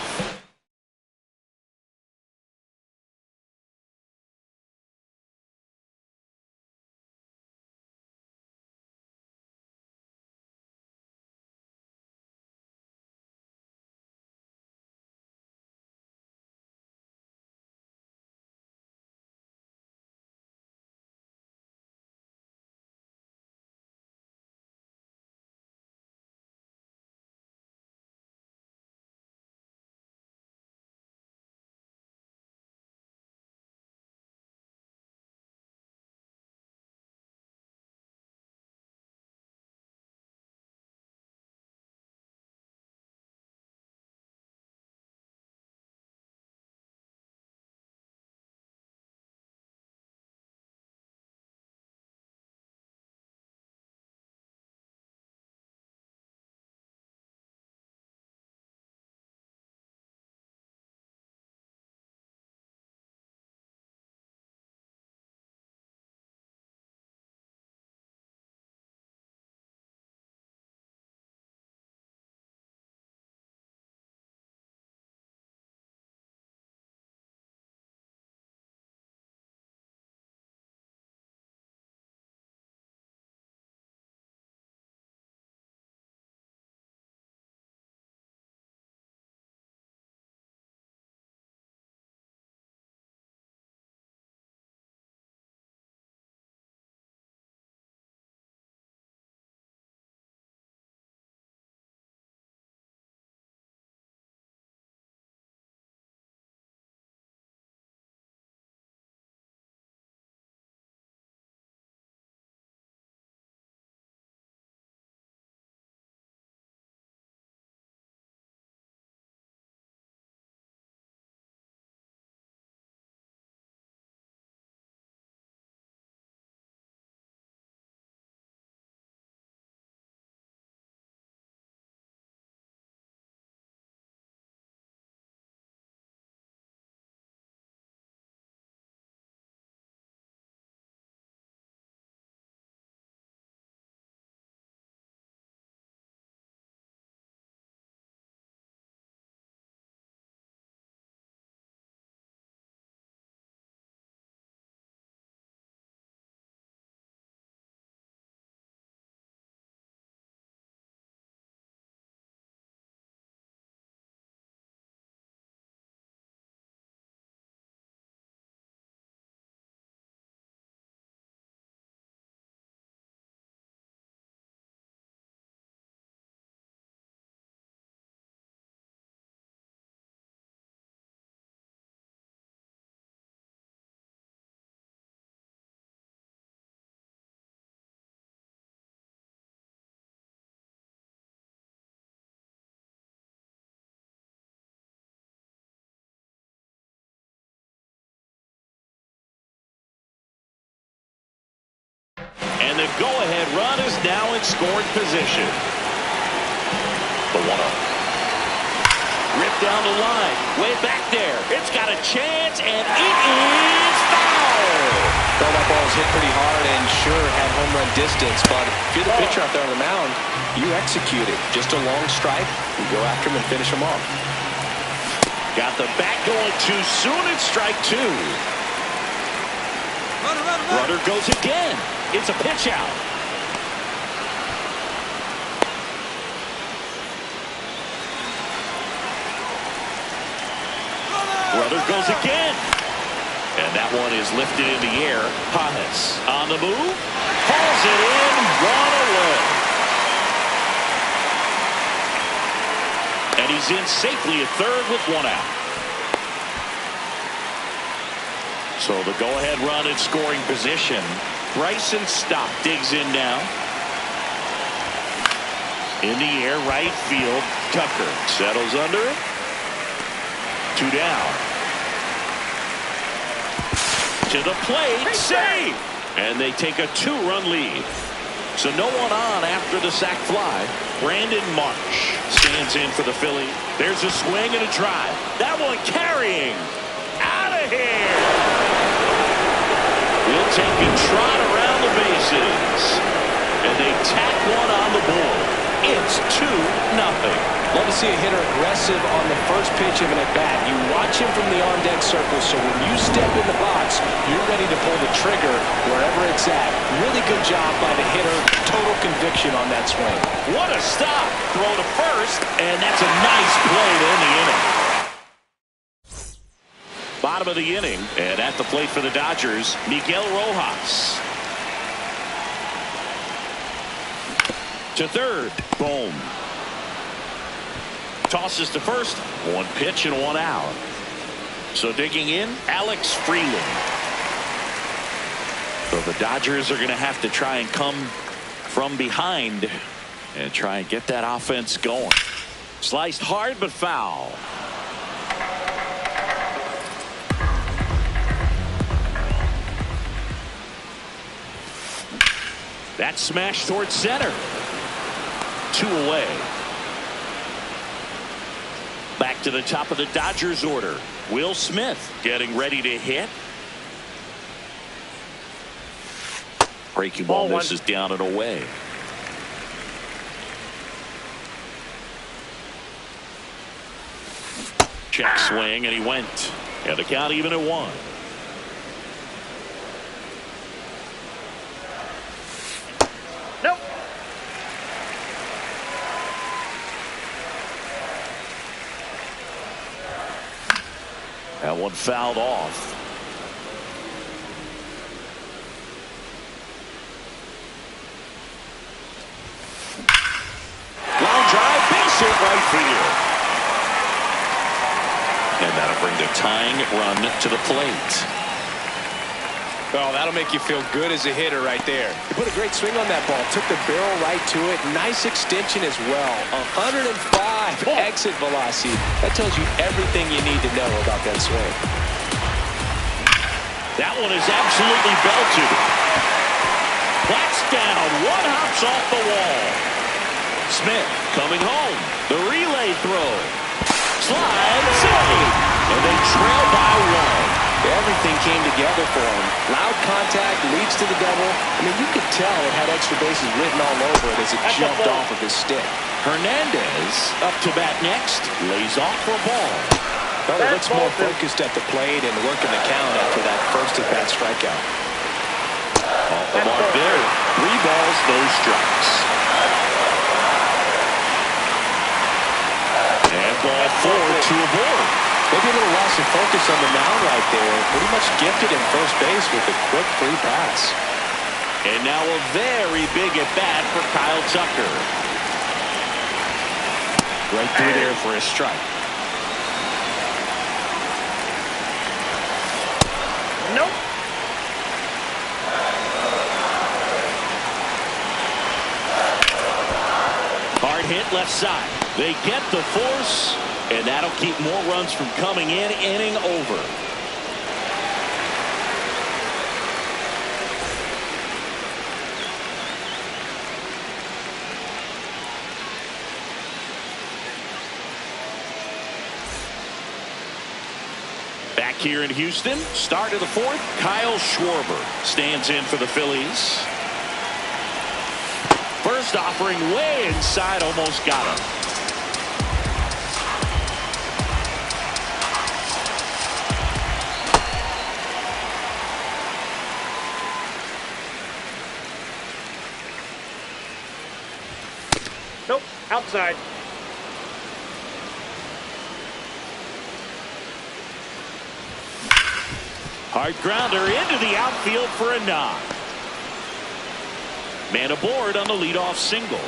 the go-ahead run is now in scoring position. The 1-0. Ripped down the line. Way back there. It's got a chance, and it is foul. Well, that ball was hit pretty hard and sure had home run distance, but if you're the pitcher out there on the mound, you execute it. Just a long strike. You go after him and finish him off. Got the bat going too soon. It's strike 2. Runner goes again. It's a pitch out. Runner goes again. And that one is lifted in the air. Pajas on the move. Falls it in. 1 away. And he's in safely at third with 1 out. So the go-ahead run in scoring position. Bryson Stott digs in now. In the air, right field. Tucker settles under it. 2 down. To the plate. Save! And they take a 2-run lead. So no one on after the sac fly. Brandon Marsh stands in for the Phillies. There's a swing and a drive. That one carrying. Out of here. We'll take a trot around the bases. And they tack one on the board. It's 2-0. Love to see a hitter aggressive on the first pitch of an at-bat. You watch him from the on-deck circle, so when you step in the box, you're ready to pull the trigger wherever it's at. Really good job by the hitter. Total conviction on that swing. What a stop. Throw to first, and that's a nice play to end the inning. Bottom of the inning, and at the plate for the Dodgers, Miguel Rojas. To third. Boom. Tosses to first. 1 pitch and 1 out. So digging in, Alex Freeland. So the Dodgers are going to have to try and come from behind and try and get that offense going. Sliced hard but foul. That smash towards center. 2 away. Back to the top of the Dodgers order. Will Smith getting ready to hit. Breaking ball misses down and away. Check swing, and he went. And the count even at 1. Nope. That one fouled off. Line drive, base hit right field. And that'll bring the tying run to the plate. Well, that'll make you feel good as a hitter right there. He put a great swing on that ball. Took the barrel right to it. Nice extension as well. 105 exit velocity. That tells you everything you need to know about that swing. That one is absolutely belted. Plat's down. 1 hops off the wall. Smith coming home. The relay throw. Slide, save. And they trail by 1. Everything came together for him. Loud contact leads to the double. I mean, you could tell it had extra bases written all over it as it jumped off of his stick. Hernandez up to bat next. Lays off for a ball. Well, he looks more focused at the plate and working the count after that first at-bat strikeout. Off the mark there. 3 balls, no strikes. And ball 4 to a board. Maybe a little loss of focus on the mound right there. Pretty much gifted in first base with a quick free pass. And now a very big at-bat for Kyle Tucker. Right through there for a strike. Nope. Hard hit left side. They get the force. And that'll keep more runs from coming in. Inning over. Back here in Houston, start of the fourth, Kyle Schwarber stands in for the Phillies. First offering way inside, almost got him. Nope. Outside. Hard grounder into the outfield for a knock. Man aboard on the leadoff single.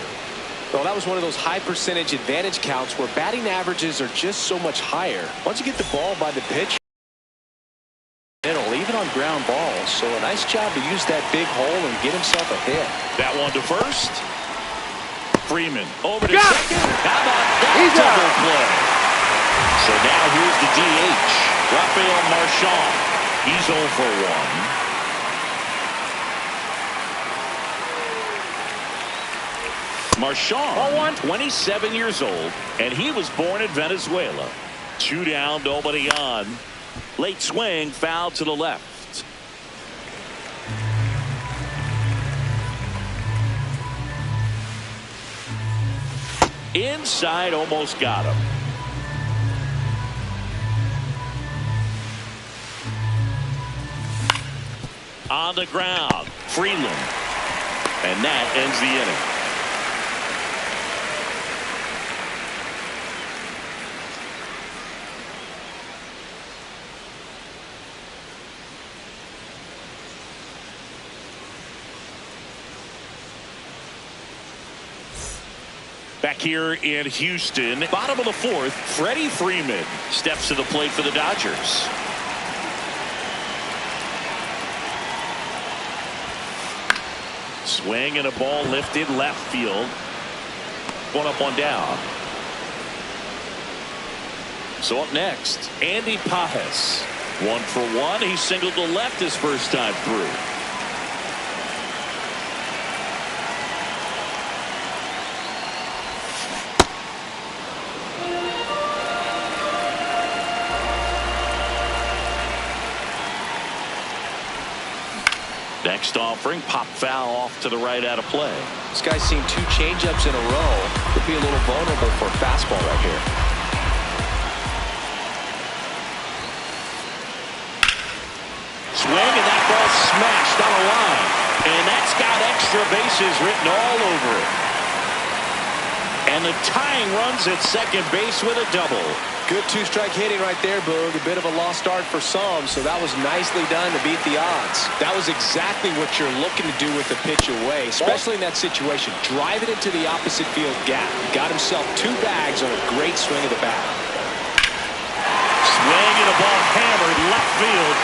Well, that was one of those high percentage advantage counts where batting averages are just so much higher. Once you get the ball by the pitch, it'll even on ground balls. So a nice job to use that big hole and get himself a hit. That one to first. Freeman over to Got second. How about that He's double out. play? So now here's the DH, Rafael Marchand. He's 0 for 1. Marchand, 27 years old, and he was born in Venezuela. 2 down, nobody on. Late swing, foul to the left. Inside, almost got him. On the ground, Freeland. And that ends the inning. Back here in Houston, bottom of the fourth, Freddie Freeman steps to the plate for the Dodgers. Swing and a ball lifted left field. One up, one down. So up next, Andy Pajes. 1 for 1. He singled to left his first time through. Next offering, pop foul off to the right out of play. This guy's seen 2 changeups in a row. Could be a little vulnerable for a fastball right here. Swing, and that ball smashed on a line. And that's got extra bases written all over it. And the tying runs at second base with a double. Good 2-strike hitting right there, Boog. A bit of a lost start for some, so that was nicely done to beat the odds. That was exactly what you're looking to do with the pitch away, especially in that situation. Drive it into the opposite field gap. He got himself 2 bags on a great swing of the bat. Swing and a ball hammered left field.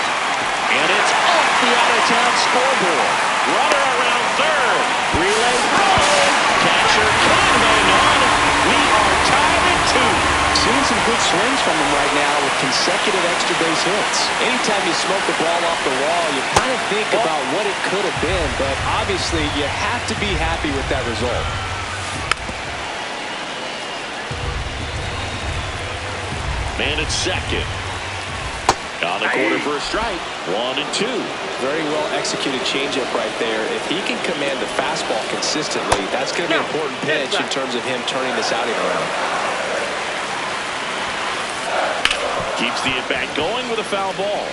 And it's off the out-of-town scoreboard. Runner around third. Relay roll. Catcher can hang on. We are tied at 2. Seeing some good swings from him right now with consecutive extra base hits. Anytime you smoke the ball off the wall, you kind of think about what it could have been, but obviously you have to be happy with that result. Man at second. On the corner for a strike. 1 and 2. Very well executed changeup right there. If he can command the fastball consistently, that's going to be an important pitch in terms of him turning this outing around. Keeps the at-bat going with a foul ball.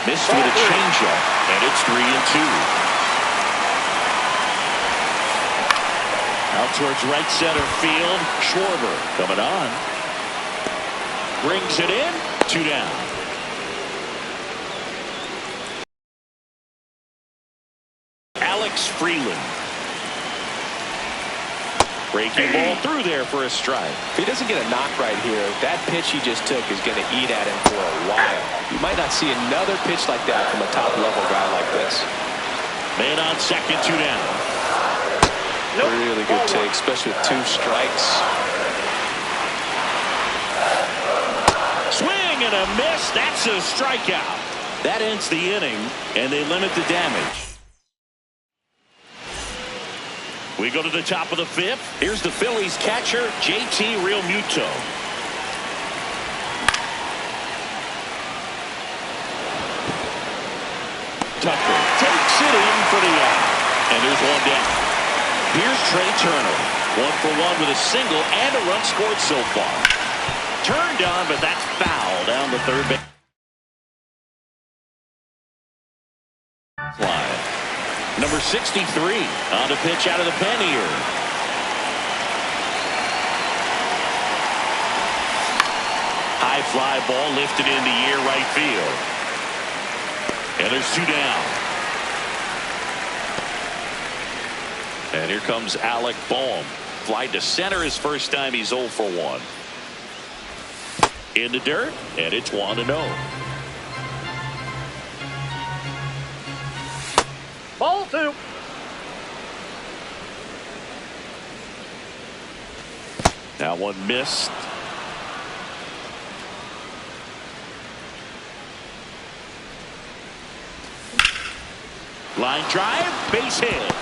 Missed with a changeup, and it's 3 and 2. Out towards right center field. Schwarber coming on. Brings it in. 2 down. Alex Freeland. Breaking ball through there for a strike. If he doesn't get a knock right here, that pitch he just took is going to eat at him for a while. You might not see another pitch like that from a top-level guy like this. Man on second, 2 down. Really good take, especially with 2 strikes. Swing and a miss. That's a strikeout. That ends the inning, and they limit the damage. We go to the top of the fifth. Here's the Phillies catcher, JT Realmuto. Tucker takes it in for the out. And there's one down. Here's Trey Turner. 1-for-1 with a single and a run scored so far. Turned on, but that's foul down the third base. Fly. Number 63 on the pitch out of the pen here. High fly ball lifted in the air right field. And there's two down. And here comes Alec Boehm. Fly to center his first time. He's 0 for 1. In the dirt, and it's 1-0. Ball 2. Now one missed. Line drive, base hit.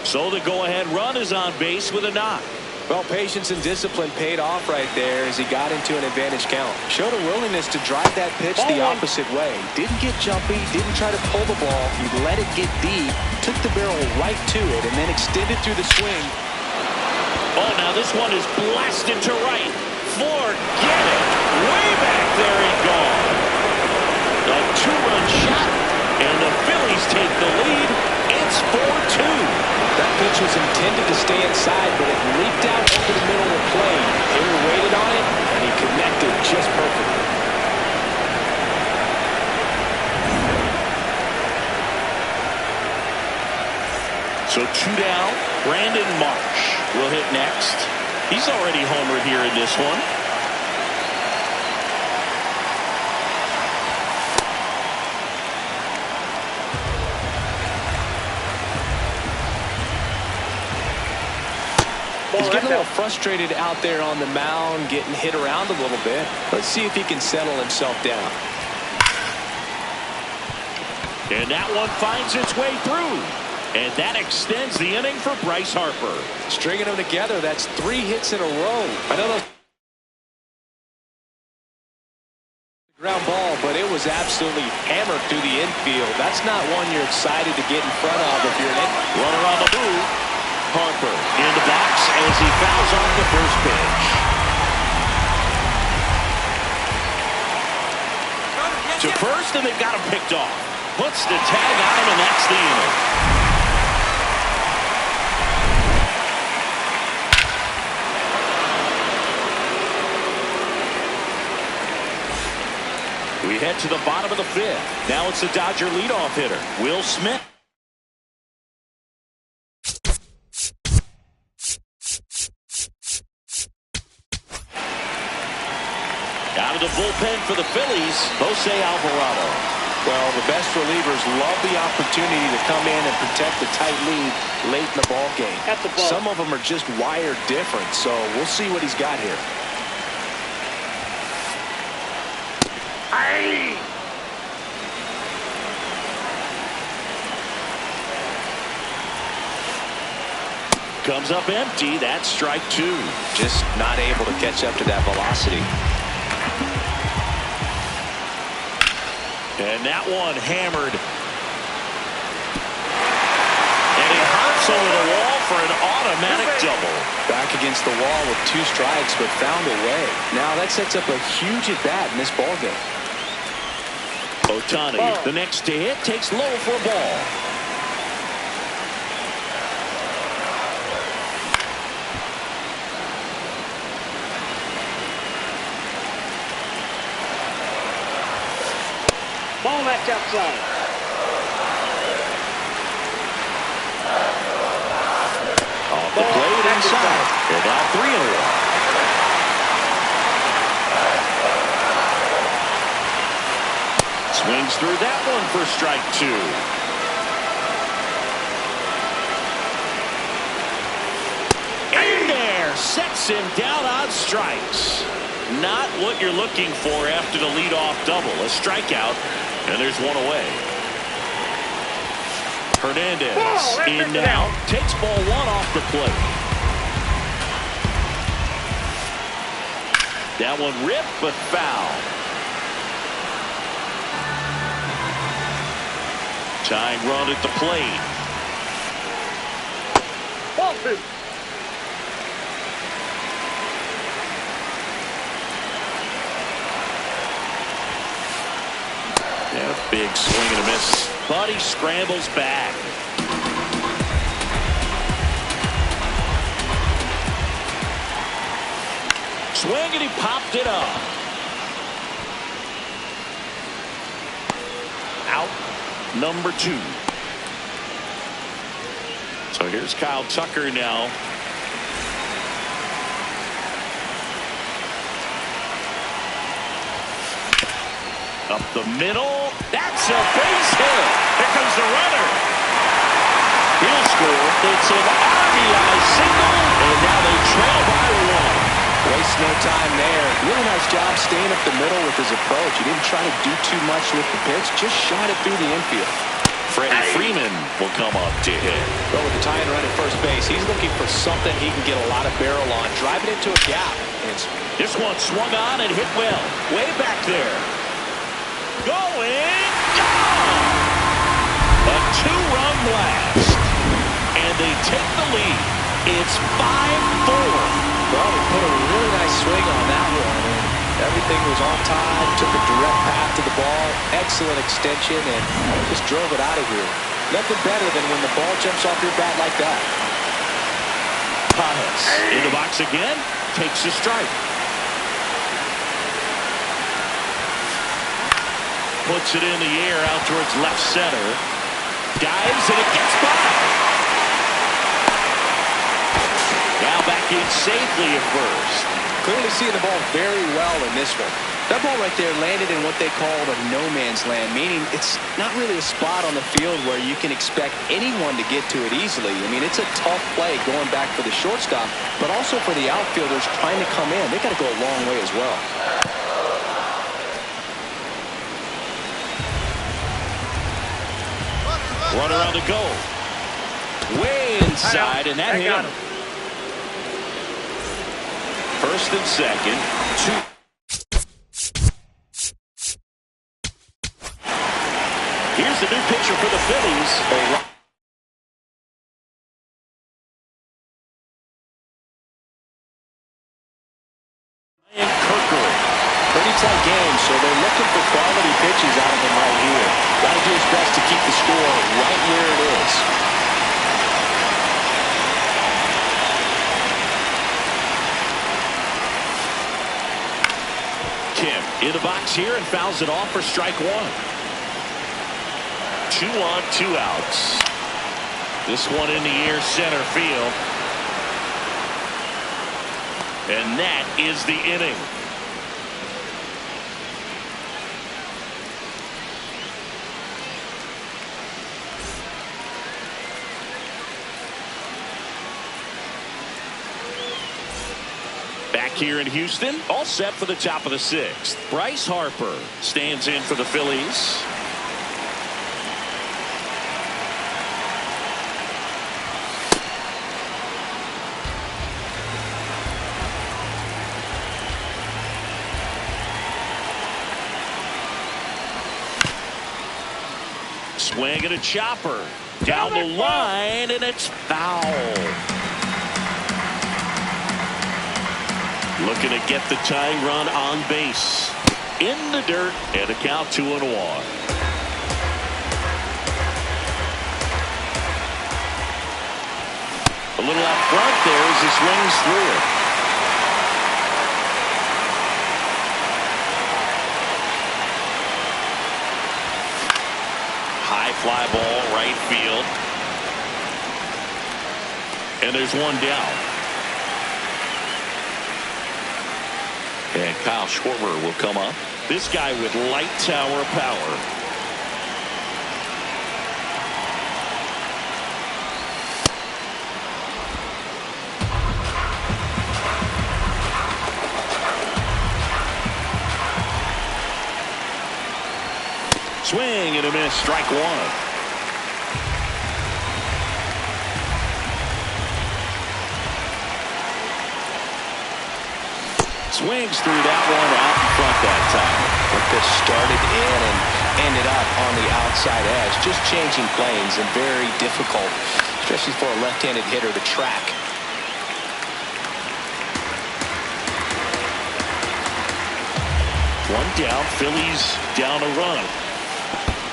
So the go-ahead run is on base with a knock. Well, patience and discipline paid off right there as he got into an advantage count. Showed a willingness to drive that pitch the opposite way. Didn't get jumpy, didn't try to pull the ball. He let it get deep, took the barrel right to it, and then extended through the swing. Oh, now this one is blasted to right. Forget it. Way back there and gone. A two-run shot, and the Phillies take the lead. It's 4-2. That pitch was intended to stay inside, but it leaped out over the middle of the plate. Hitter waited on it, and he connected just perfectly. So two down. Brandon Marsh will hit next. He's already homered here in this one. He's getting a little frustrated out there on the mound, getting hit around a little bit. Let's see if he can settle himself down. And that one finds its way through. And that extends the inning for Bryce Harper. Stringing them together, that's 3 hits in a row. I know those ground ball, but it was absolutely hammered through the infield. That's not one you're excited to get in front of if you're an runner on the move. Harper in the box as he fouls off the first pitch. To first, and they've got him picked off. Puts the tag on him, and that's the inning. We head to the bottom of the fifth. Now it's the Dodger leadoff hitter, Will Smith. Out of the bullpen for the Phillies, Jose Alvarado. Well, the best relievers love the opportunity to come in and protect the tight lead late in the ball game. Some of them are just wired different, so we'll see what he's got here. Aye. Comes up empty. That's strike 2. Just not able to catch up to that velocity. And that one hammered. And he hops over the wall for an automatic double. Back against the wall with 2 strikes, but found a way. Now that sets up a huge at-bat in this ballgame. Ohtani, the next to hit, takes low for a ball. Ball left outside. Off the plate inside. And now 3-1. Swings through that one for strike 2. In there, sets him down on strikes. Not what you're looking for after the leadoff double. A strikeout, and there's one away. Hernandez in now. Takes ball one off the plate. That one ripped, but foul. Tying run at the plate. Ball two. And a big swing and a miss. But he scrambles back. Swing and he popped it up. Out number 2. So here's Kyle Tucker now. Up the middle. That's a base hit. Here comes the runner. He'll score. It's an RBI single, and now they trail by 1. Waste no time there. Really nice job staying up the middle with his approach. He didn't try to do too much with the pitch. Just shot it through the infield. Freddie Freeman will come up to hit. But with the tying run at first base, he's looking for something he can get a lot of barrel on. Drive it into a gap. This one swung on and hit well. Way back there. Going. Gone! A 2-run blast. And they take the lead. It's 5-4. Well, they put a really nice swing on that one. And everything was on time. Took a direct path to the ball. Excellent extension. And just drove it out of here. Nothing better than when the ball jumps off your bat like that. Pajas in the box again. Takes a strike. Puts it in the air out towards left center. Dives and it gets by. Now back in safely at first. Clearly seeing the ball very well in this one. That ball right there landed in what they call the no man's land, meaning it's not really a spot on the field where you can expect anyone to get to it easily. I mean, it's a tough play going back for the shortstop, but also for the outfielders trying to come in. They got to go a long way as well. Runner on the goal. Way inside, and that hit him. First and second. 2. Here's the new pitcher for the Phillies. Pretty tight game, so they're looking for quality pitches out of him right here. Got to do his best to keep the score right where it is. Kim in the box here and fouls it off for strike 1. 2 on, 2 outs. This one in the air center field. And that is the inning. Back here in Houston, all set for the top of the 6th. Bryce Harper stands in for the Phillies. Swing and a chopper down the line, and it's foul. Looking to get the tying run on base. In the dirt, and a count 2-1. A little out front there as he swings through it. High fly ball, right field. And there's one down. And Kyle Schwarber will come up. This guy with light tower power. Swing and a miss, strike 1. Swings through that one out in front that time. The pitch started in and ended up on the outside edge. Just changing planes and very difficult, especially for a left-handed hitter to track. One down, Phillies down a run.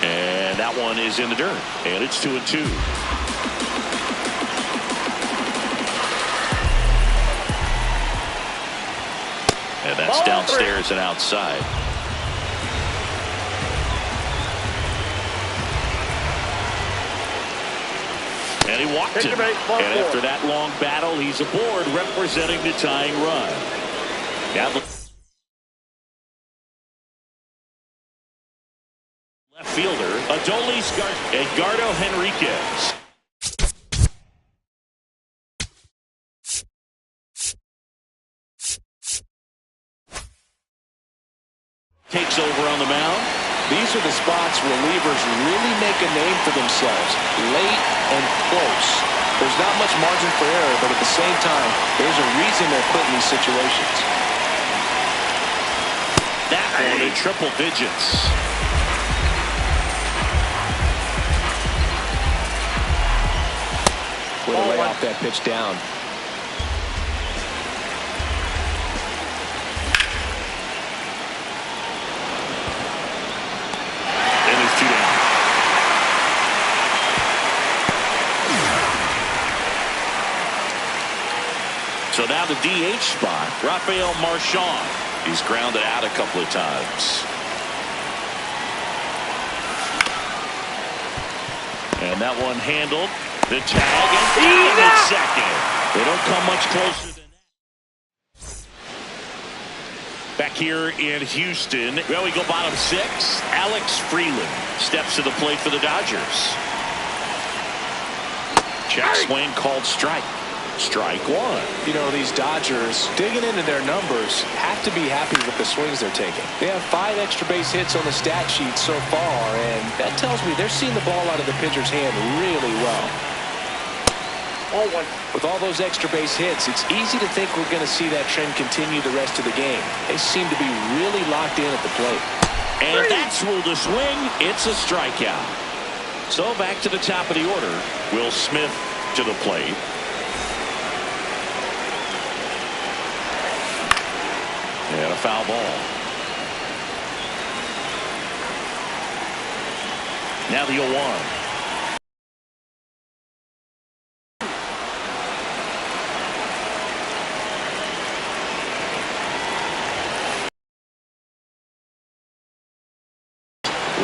And that one is in the dirt. And it's 2-2. And that's downstairs and outside. And he walked him. And after that long battle, he's aboard representing the tying run. Now left fielder, Adolis Edgardo Henriquez. Takes over on the mound. These are the spots relievers really make a name for themselves. Late and close. There's not much margin for error, but at the same time, there's a reason they're put in these situations. That one in triple digits. Way to lay off that pitch down. And there's 2 down. So now the DH spot, Rafael Marchand. He's grounded out a couple of times. And that one handled. The tag and at second. They don't come much closer than that. Back here in Houston, well, we go bottom 6. Alex Freeland steps to the plate for the Dodgers. Check swing called strike. Strike one. You know, these Dodgers, digging into their numbers, have to be happy with the swings they're taking. They have 5 extra base hits on the stat sheet so far, and that tells me they're seeing the ball out of the pitcher's hand really well. With all those extra base hits, it's easy to think we're going to see that trend continue the rest of the game. They seem to be really locked in at the plate. And that's ruled a swing. It's a strikeout. So back to the top of the order. Will Smith to the plate. And a foul ball. Now the 0-1.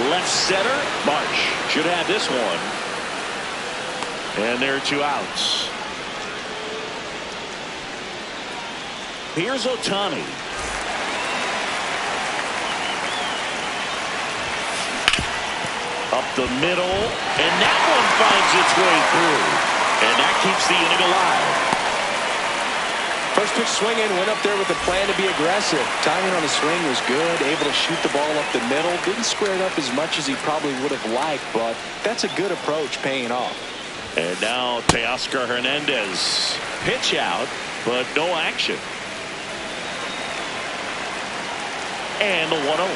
Left center, Marsh should have this one. And there are 2 outs. Here's Ohtani. Up the middle, and that one finds its way through. And that keeps the inning alive. First pitch swinging, went up there with a plan to be aggressive. Timing on the swing was good, able to shoot the ball up the middle. Didn't square it up as much as he probably would have liked, but that's a good approach paying off. And now Teoscar Hernandez. Pitch out, but no action. And the 1-0.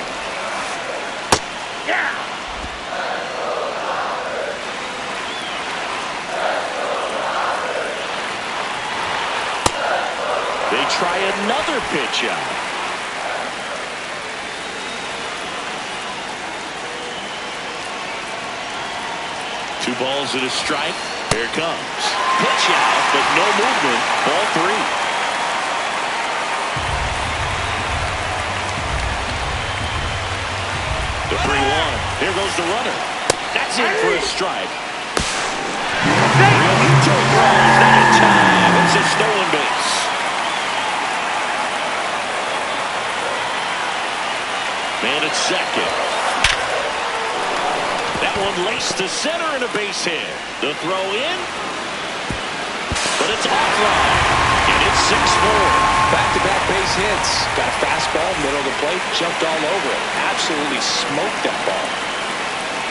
Yeah! They try another pitch out. Two balls and a strike. Here it comes. Pitch out, but no movement. Ball 3. The 3-1. Here goes the runner. That's in for a strike. Realmuto throws that in time. It's a stolen base. Man at second. That one laced to center and a base hit. The throw in. But it's offline. And it's 6-4. Back-to-back base hits. Got a fastball, middle of the plate, jumped all over it. Absolutely smoked that ball.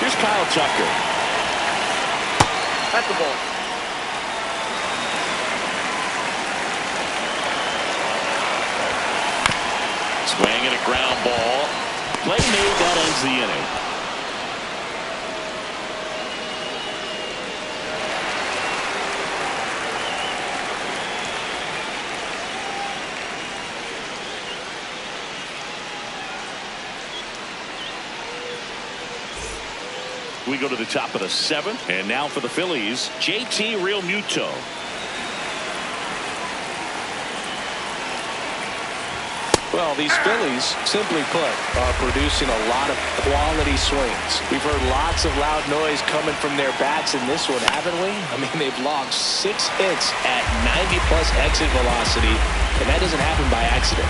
Here's Kyle Tucker. That's the ball. Swing and a ground ball. Play made. That ends the inning. We go to the top of the 7th, and now for the Phillies, JT Realmuto. Well, these Phillies, simply put, are producing a lot of quality swings. We've heard lots of loud noise coming from their bats in this one, haven't we? I mean, they've logged 6 hits at 90-plus exit velocity, and that doesn't happen by accident.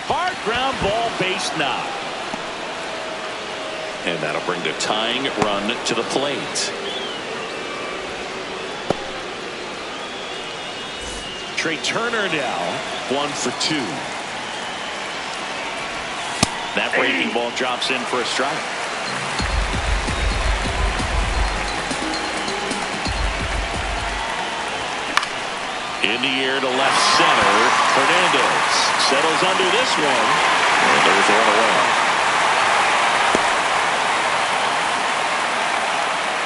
Hard ground ball, base knock. And that'll bring the tying run to the plate. Trey Turner now 1 for 2. That breaking ball drops in for a strike. In the air to left center. Fernandez settles under this one. And there's one away.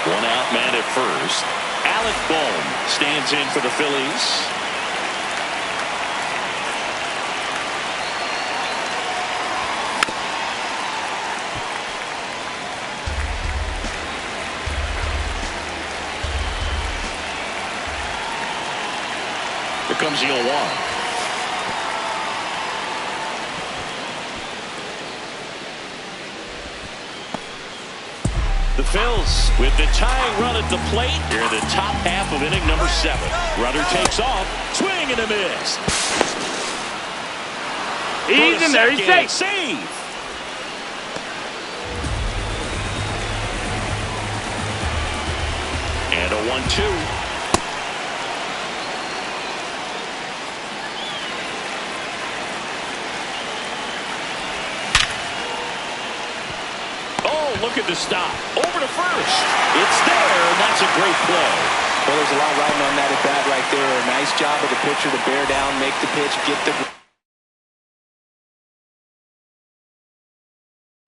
1 out, man at first. Alec Bohm stands in for the Phillies. Here comes the 0-1. The Phils with the tying run at the plate here in the top half of inning number 7. Runner takes off, swing and a miss. He's in there, he's safe. Save. And a 1-2. Look at the stop. Over to first. It's there, and that's a great play. Well, there's a lot riding on that at bat right there. A nice job of the pitcher to bear down, make the pitch, get the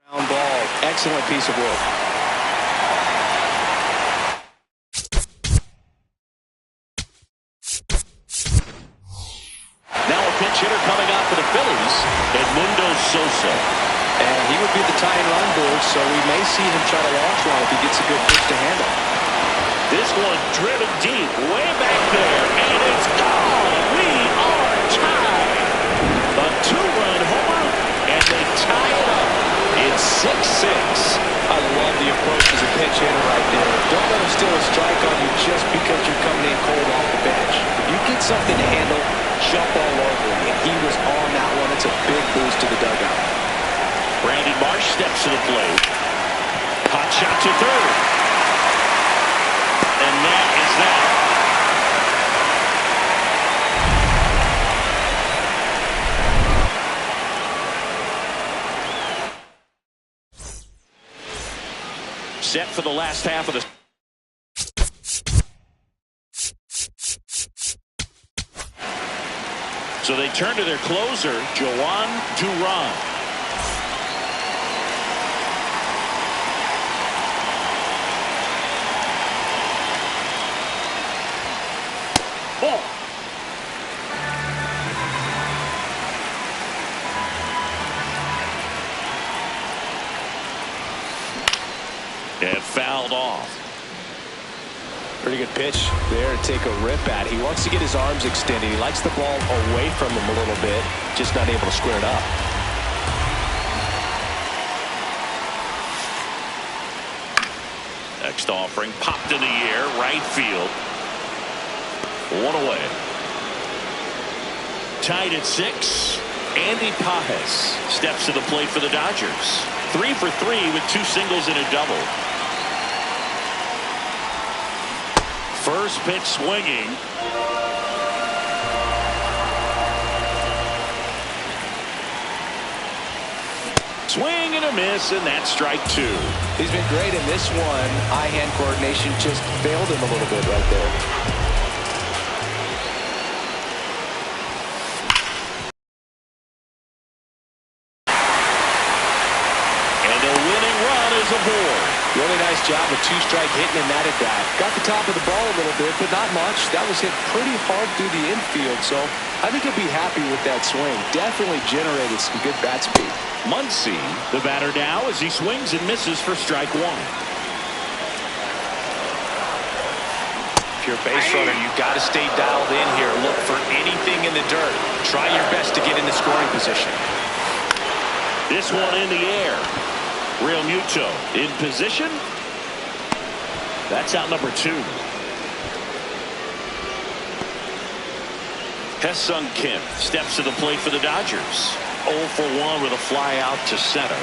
ground ball. Excellent piece of work. Now a pinch hitter coming out for the Phillies, Edmundo Sosa. And he would be the tying run board, so we may see him try to launch one if he gets a good pitch to handle. This one driven deep, way back there, and it's gone. We are tied. A 2-run homer, and they tie it up. It's 6-6. I love the approach as a pinch hitter right there. Don't let him steal a strike on you just because you're coming in cold off the bench. If you get something to handle, jump all over him. And he was on that one. It's a big boost to the dugout. Brandon Marsh steps to the plate. Hot shot to third. And that is that. Set for the last half of the. So they turn to their closer, Jhoan Duran. Ball. And fouled off. Pretty good pitch there to take a rip at. He wants to get his arms extended. He likes the ball away from him a little bit, just not able to square it up. Next offering popped in the air, right field. 1 away. Tied at 6. Andy Pages steps to the plate for the Dodgers. 3 for 3 with 2 singles and a double. First pitch swinging. Swing and a miss, and that's strike two. He's been great in this one. Eye-hand coordination just failed him a little bit right there. And the winning run is aboard. Really nice job of two-strike hitting in that at bat. Got the top of the ball a little bit, but not much. That was hit pretty hard through the infield, so I think he'll be happy with that swing. Definitely generated some good bat speed. Muncy, the batter now, as he swings and misses for strike one. If you're a base runner, you've got to stay dialed in here. Look for anything in the dirt. Try your best to get in the scoring position. This one in the air. Real Muto in position. That's out number two. Ha-Seong Kim steps to the plate for the Dodgers. 0 for 1 with a fly out to center.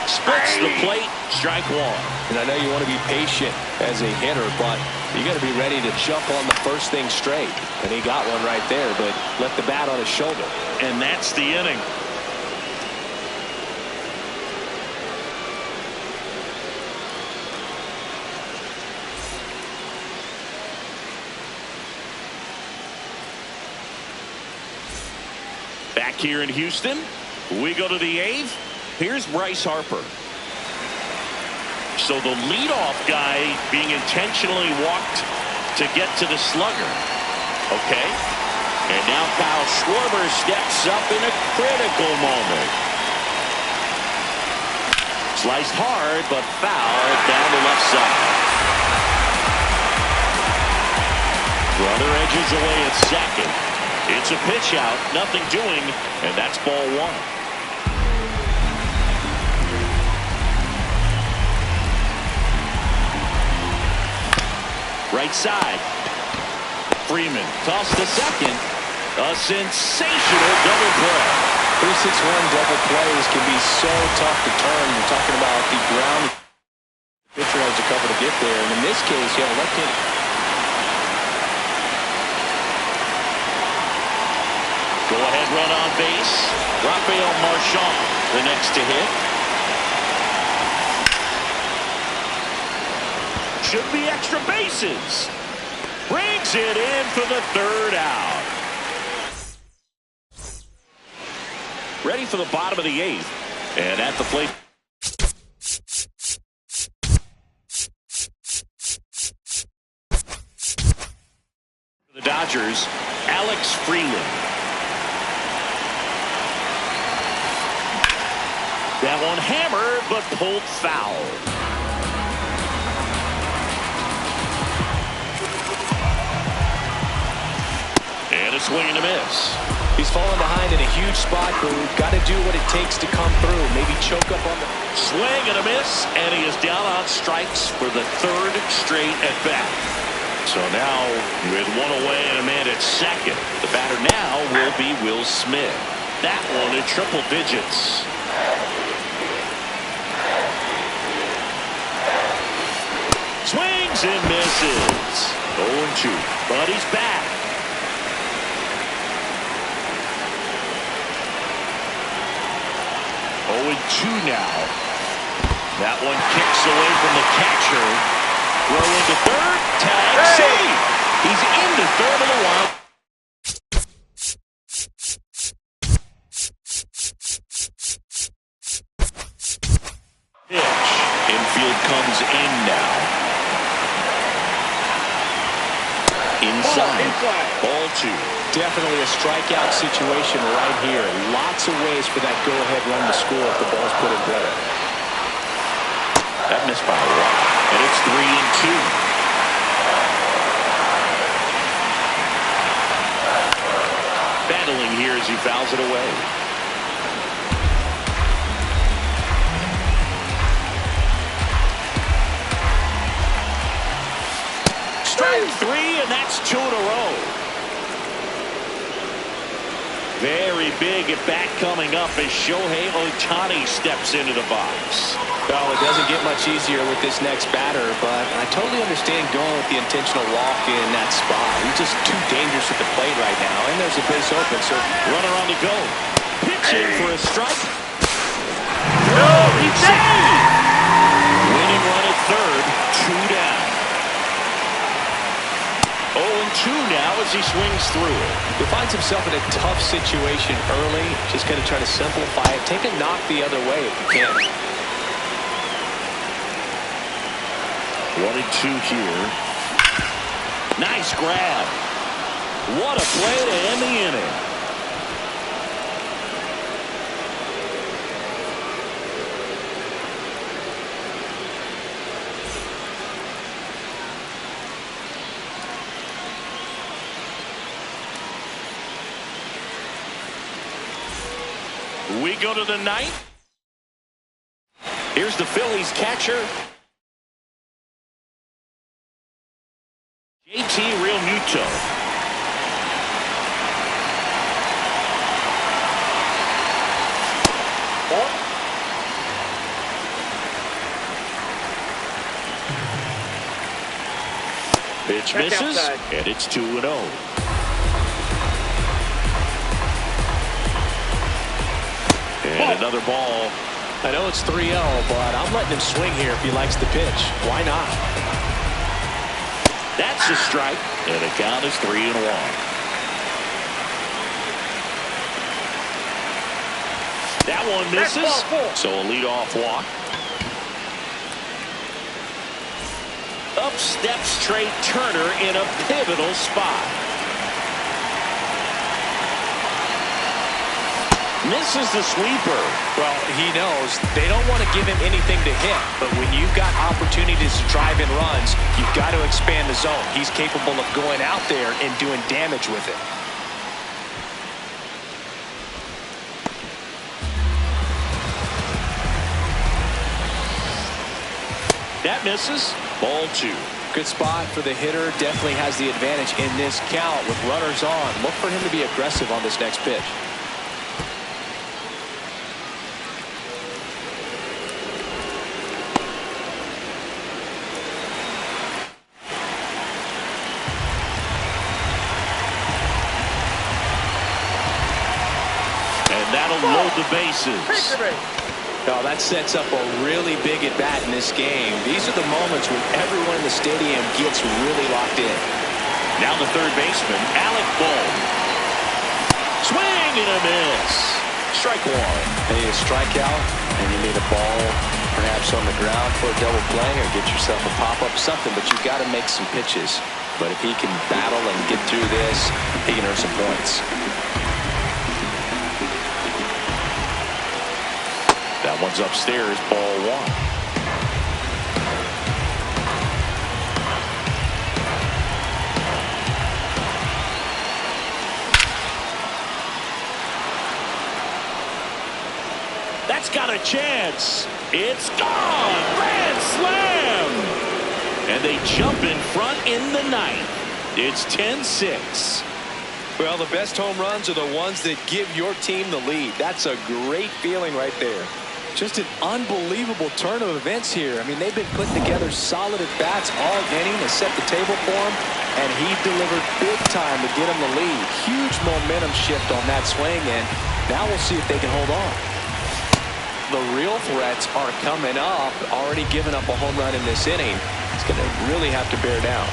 Splits the plate. Strike one. And I know you want to be patient as a hitter, but you got to be ready to jump on the first thing straight. And he got one right there, but left the bat on his shoulder. And that's the inning. Back here in Houston, we go to the eighth. Here's Bryce Harper. So the leadoff guy being intentionally walked to get to the slugger. Okay. And now Kyle Schwarber steps up in a critical moment. Sliced hard, but foul down the left side. Brother edges away at second. It's a pitch out, nothing doing, and that's ball one. Right side. Freeman tossed to second. A sensational double play. 3-6-1 double plays can be so tough to turn. We're talking about the ground. The pitcher has to cover to get there, and in this case, you have a left-handed. Go-ahead run on base. Rafael Marchand, the next to hit. Should be extra bases. Brings it in for the third out. Ready for the bottom of the eighth. And at the plate. The Dodgers, Alex Freeland. That one hammered, but pulled foul. And a swing and a miss. He's fallen behind in a huge spot, but we've got to do what it takes to come through. Maybe choke up on the swing and a miss, and he is down on strikes for the third straight at bat. So now with one away and a man at second, the batter now will be Will Smith. That one in triple digits. Swings and misses. 0-2, but he's back. 0-2 now. That one kicks away from the catcher. Throw into third. Tag save. He's into third of the wild. Pitch. Infield comes in now. Inside. Ball two. Definitely a strikeout situation right here. Lots of ways for that go-ahead run to score if the ball's put in play. That missed by a lot. And it's 3-2. Battling here as he fouls it away. Strike three, and that's 2 in a row. Very big at bat coming up as Shohei Ohtani steps into the box. Well, it doesn't get much easier with this next batter, but I totally understand going with the intentional walk in that spot. He's just too dangerous at the plate right now, and there's a base open, so runner on the go. Pitching for a strike. No, he's safe. Winning run at third. 2 down. 0-2 now as he swings through it. He finds himself in a tough situation early. Just going to try to simplify it. Take a knock the other way if you can. 1-2 here. Nice grab. What a play to end the inning. We go to the ninth. Here's the Phillies catcher, JT Realmuto. Pitch misses, and it's 2-0. And another ball. I know it's 3-0, but I'm letting him swing here if he likes the pitch. Why not? That's a strike, and the count is 3-1. That one misses, so a leadoff walk. Up steps Trey Turner in a pivotal spot. Misses the sweeper. Well, he knows they don't want to give him anything to hit, but when you've got opportunities to drive in runs, you've got to expand the zone. He's capable of going out there and doing damage with it. That misses. Ball 2. Good spot for the hitter. Definitely has the advantage in this count with runners on. Look for him to be aggressive on this next pitch. That'll load the bases. Oh, that sets up a really big at-bat in this game. These are the moments when everyone in the stadium gets really locked in. Now the third baseman, Alec Bohm. Swing and a miss. Strike one. Hey, a strikeout, and you need a ball perhaps on the ground for a double play or get yourself a pop-up, something, but you've got to make some pitches. But if he can battle and get through this, he can earn some points. That one's upstairs, ball 1. That's got a chance. It's gone. Grand slam. And they jump in front in the ninth. It's 10-6. Well, the best home runs are the ones that give your team the lead. That's a great feeling right there. Just an unbelievable turn of events here. I mean, they've been putting together solid at-bats all inning to set the table for him, and he delivered big time to get him the lead. Huge momentum shift on that swing, and now we'll see if they can hold on. The real threats are coming up. Already giving up a home run in this inning. It's going to really have to bear down.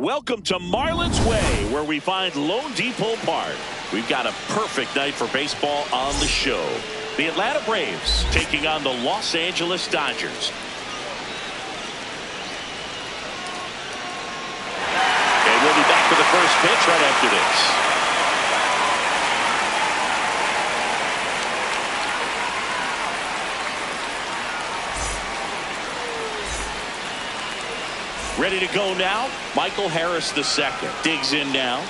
Welcome to Marlins Way, where we find Lone Depot Park. We've got a perfect night for baseball on the show. The Atlanta Braves taking on the Los Angeles Dodgers. And we'll be back for the first pitch right after this. Ready to go now. Michael Harris II digs in now.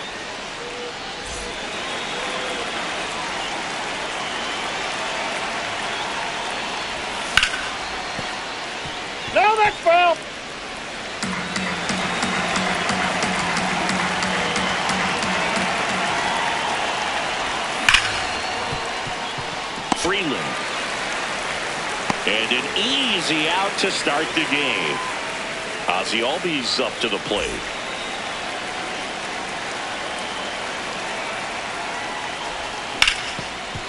No, that's foul. Freeland. And an easy out to start the game. Ozzie Albies up to the plate.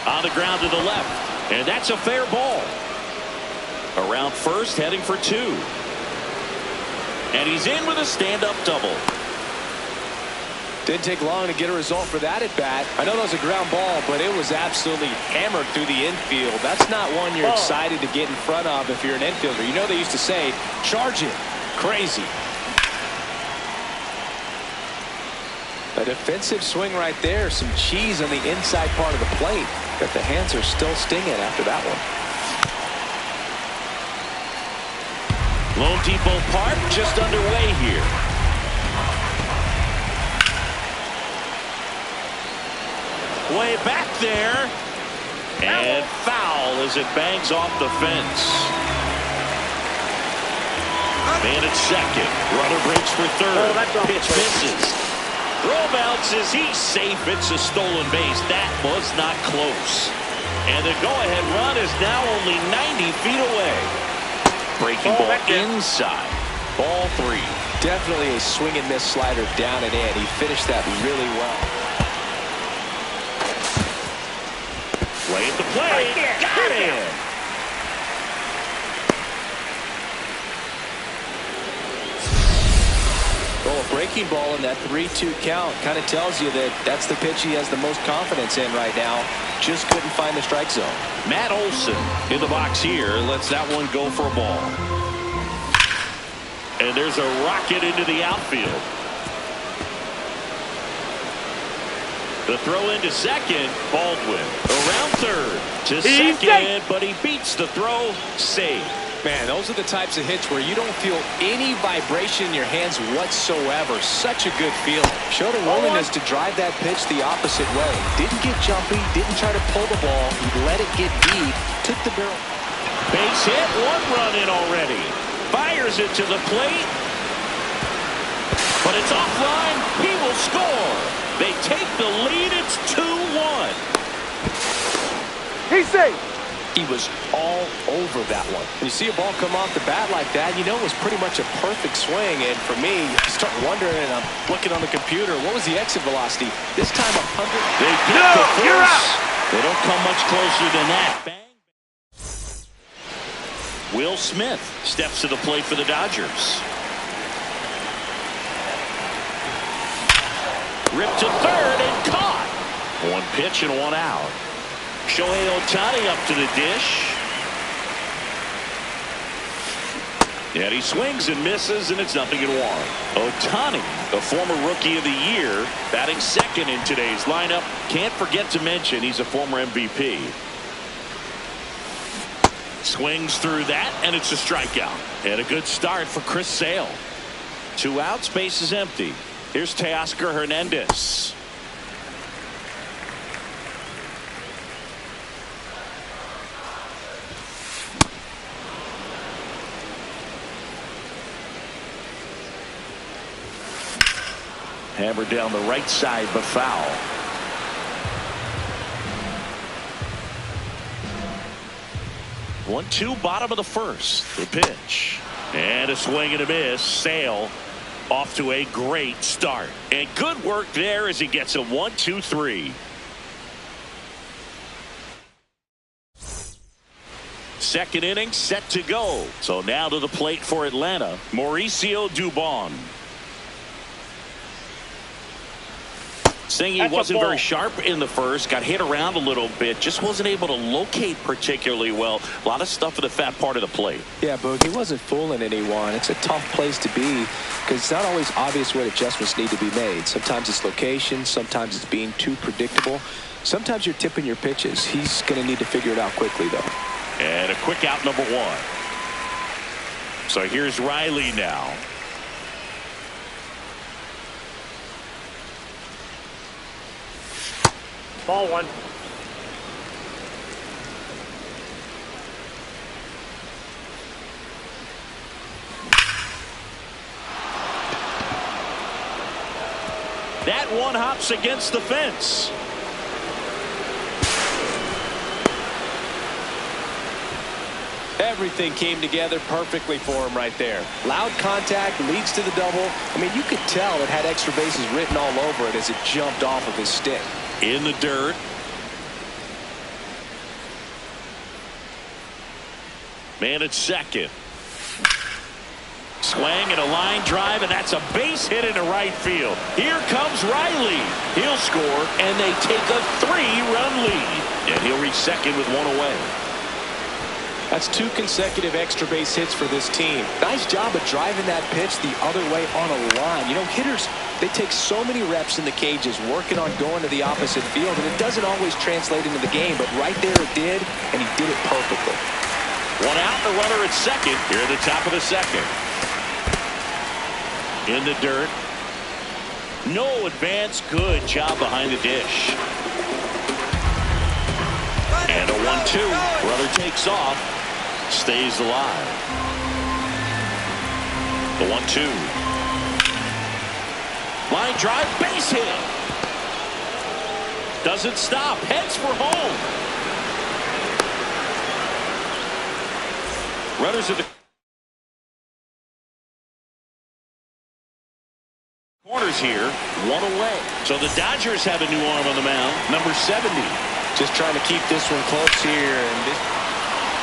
On the ground to the left. And that's a fair ball. Around first, heading for two. And he's in with a stand-up double. Didn't take long to get a result for that at bat. I know that was a ground ball, but it was absolutely hammered through the infield. That's not one you're excited to get in front of if you're an infielder. You know they used to say, charge it. Crazy. A defensive swing right there. Some cheese on the inside part of the plate. But the hands are still stinging after that one. Lone Depot Park just underway here. Way back there. And foul as it bangs off the fence. Man at second. Runner breaks for third. Pitch misses. Throw bounces. He's safe. It's a stolen base. That was not close. And the go-ahead run is now only 90 feet away. Breaking ball inside. Ball three. Definitely a swing and miss slider down and in. He finished that really well. Play at the plate. Got him. Well, a breaking ball in that 3-2 count kind of tells you that that's the pitch he has the most confidence in right now. Just couldn't find the strike zone. Matt Olson in the box here. Lets that one go for a ball. And there's a rocket into the outfield. The throw into second. Baldwin around third to second, but he beats the throw. Save. Man, those are the types of hits where you don't feel any vibration in your hands whatsoever. Such a good feeling. Showed a willingness to drive that pitch the opposite way. Didn't get jumpy, didn't try to pull the ball. He let it get deep, took the barrel. Base hit, one run in already. Fires it to the plate. But it's offline. He will score. They take the lead. It's 2-1. He's safe. He was all over that one. When you see a ball come off the bat like that, you know it was pretty much a perfect swing. And for me, you start wondering, and I'm looking on the computer, what was the exit velocity? This time 100. They get the first. You're out. They don't come much closer than that. Bang. Will Smith steps to the plate for the Dodgers. Ripped to third and caught. One pitch and one out. Shohei Ohtani up to the dish. And he swings and misses, and it's 0-1. Ohtani, the former Rookie of the Year, batting second in today's lineup. Can't forget to mention he's a former MVP. Swings through that, and it's a strikeout. And a good start for Chris Sale. 2 outs, base is empty. Here's Teoscar Hernandez. Hammered down the right side, but foul. 1-2, bottom of the first. The pitch. And a swing and a miss. Sale off to a great start. And good work there as he gets a 1-2-3. Second inning set to go. So now to the plate for Atlanta, Mauricio Dubon. Saying he That's a wasn't ball. very sharp in the first, got hit around a little bit, just wasn't able to locate particularly well. A lot of stuff at the fat part of the plate. Yeah, Boog, he wasn't fooling anyone. It's a tough place to be because it's not always obvious what adjustments need to be made. Sometimes it's location, sometimes it's being too predictable. Sometimes you're tipping your pitches. He's going to need to figure it out quickly, though. And a quick out, number one. So here's Riley now. Ball one. That one hops against the fence. Everything came together perfectly for him right there. Loud contact leads to the double. I mean, you could tell it had extra bases written all over it as it jumped off of his stick. In the dirt. Man at second. Swing and a line drive, and that's a base hit into right field. Here comes Riley. He'll score, and they take a 3-run lead. And he'll reach second with one away. That's 2 consecutive extra base hits for this team. Nice job of driving that pitch the other way on a line. You know, hitters, they take so many reps in the cages working on going to the opposite field, and it doesn't always translate into the game, but right there it did, and he did it perfectly. One out, the runner at second here at the top of the second. In the dirt. No advance. Good job behind the dish. And a 1-2. Runner takes off. Stays alive. The 1-2. Line drive. Base hit. Doesn't stop. Heads for home. Runners at the corners here, one away. So the Dodgers have a new arm on the mound, number 70. Just trying to keep this one close here. And this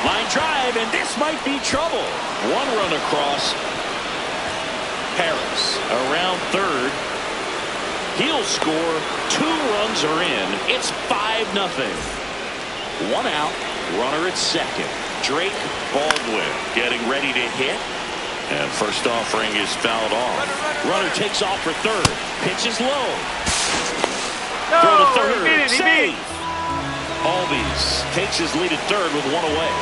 line drive, and this might be trouble. One run across. Harris around third. He'll score. 2 runs are in. It's 5-0. One out. Runner at second. Drake Baldwin getting ready to hit. And first offering is fouled off. Runner takes off for third. Pitch is low. Throw to third. Save. Albies takes his lead at third with one away.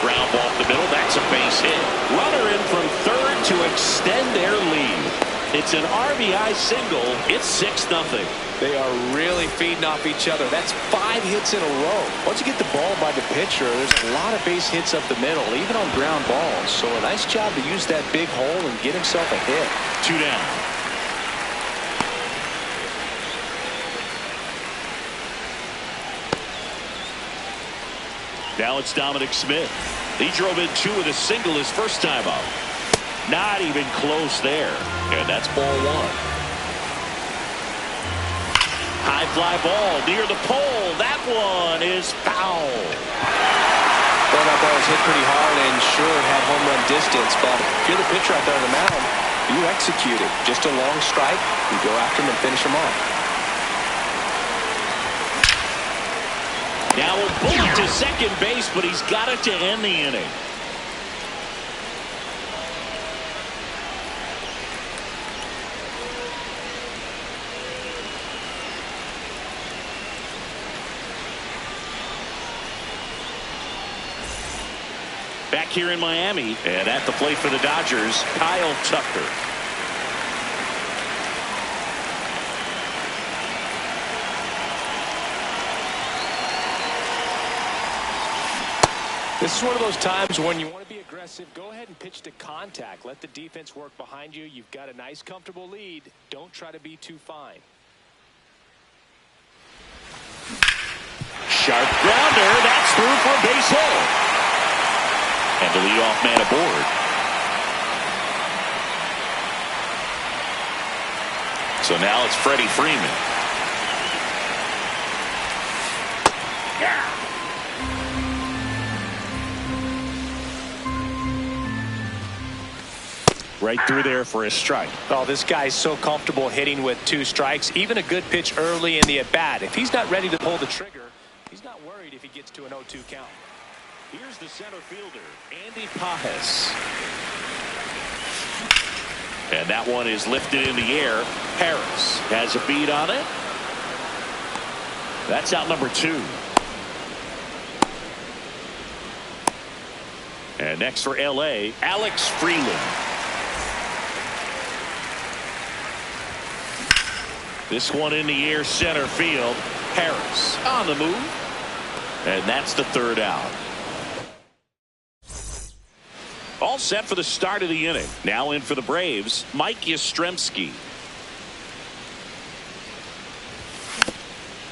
Ground ball up the middle. That's a base hit. Runner in from third to extend their lead. It's an RBI single. It's 6-0. They are really feeding off each other. That's 5 hits in a row. Once you get the ball by the pitcher, there's a lot of base hits up the middle, even on ground balls. So a nice job to use that big hole and get himself a hit. 2 down. Now it's Dominic Smith. He drove in 2 with a single his first time up. Not even close there. And that's ball 1. High fly ball near the pole. That one is foul. Well, that ball was hit pretty hard and sure had home run distance, but if you're the pitcher out there on the mound, you execute it. Just a long strike, you go after him and finish him off. Now a bullet to second base, but he's got it to end the inning. Back here in Miami, and at the plate for the Dodgers, Kyle Tucker. This is one of those times when you want to be aggressive. Go ahead and pitch to contact. Let the defense work behind you. You've got a nice, comfortable lead. Don't try to be too fine. Sharp grounder. That's through for a base hit. And the leadoff man aboard. So now it's Freddie Freeman. Yeah. Right through there for a strike. Oh, this guy's so comfortable hitting with 2 strikes. Even a good pitch early in the at-bat. If he's not ready to pull the trigger, he's not worried if he gets to an 0-2 count. Here's the center fielder, Andy Pajes. And that one is lifted in the air. Harris has a beat on it. That's out number 2. And next for L.A., Alex Freeland. This one in the air, center field. Harris on the move. And that's the 3rd out. All set for the start of the inning. Now in for the Braves, Mike Yastrzemski.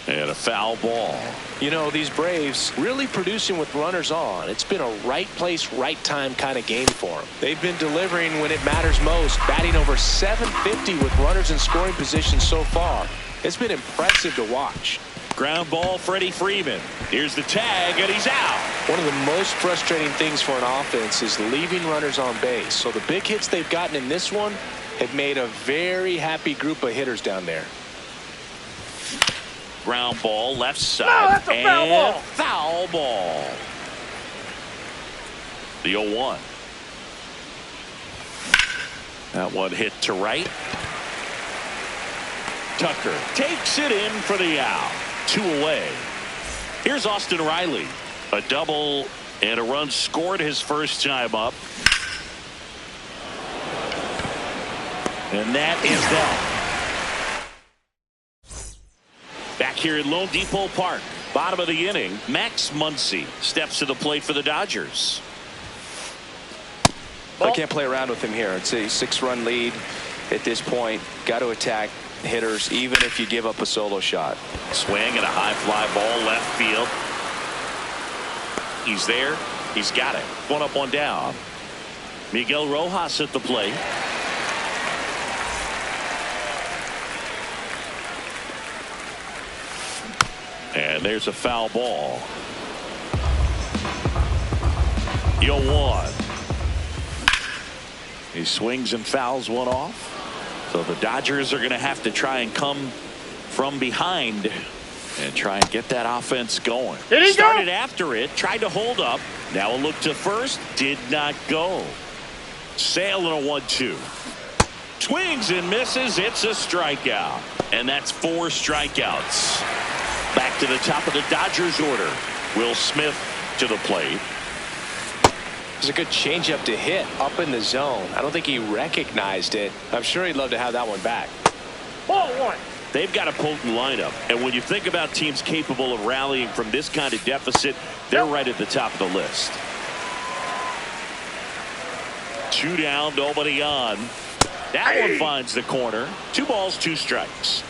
And a foul ball. You know, these Braves really producing with runners on. It's been a right place, right time kind of game for them. They've been delivering when it matters most, batting over .750 with runners in scoring position so far. It's been impressive to watch. Ground ball, Freddie Freeman. Here's the tag, and he's out. One of the most frustrating things for an offense is leaving runners on base. So the big hits they've gotten in this one have made a very happy group of hitters down there. Ground ball, left side. No, that's a foul ball. Foul ball. The 0-1. That one hit to right. Tucker takes it in for the out. 2 away. Here's Austin Riley. A double and a run scored his first time up. And that is that. Back here at Lone Depot Park, bottom of the inning, Max Muncy steps to the plate for the Dodgers. I can't play around with him here. It's a 6-run lead at this point. Got to attack hitters even if you give up a solo shot. Swing and a high fly ball left field. He's there. He's got it. 1 up, 1 down. Miguel Rojas at the plate. And there's a foul ball. The 0-1. He swings and fouls one off. So the Dodgers are going to have to try and come from behind and try and get that offense going. Did he Started go? after it, tried to hold up. Now a look to first, did not go. Sale and a 1-2. Swings and misses. It's a strikeout. And that's 4 strikeouts. Back to the top of the Dodgers order. Will Smith to the plate. It's a good changeup to hit up in the zone. I don't think he recognized it. I'm sure he'd love to have that one back. Ball 1. They've got a potent lineup. And when you think about teams capable of rallying from this kind of deficit, they're right at the top of the list. 2 down, nobody on. That one finds the corner. 2 balls, 2 strikes.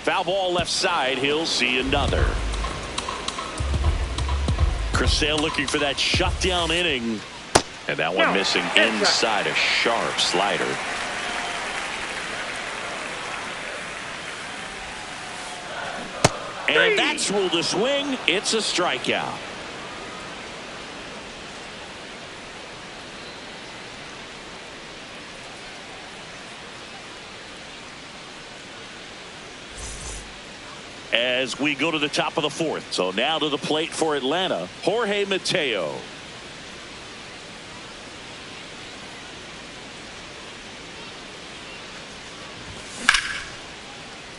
Foul ball left side. He'll see another. Chris Sale looking for that shutdown inning. And that one missing inside, a sharp slider. And that's ruled a swing. It's a strikeout. As we go to the top of the 4th. So now to the plate for Atlanta, Jorge Mateo.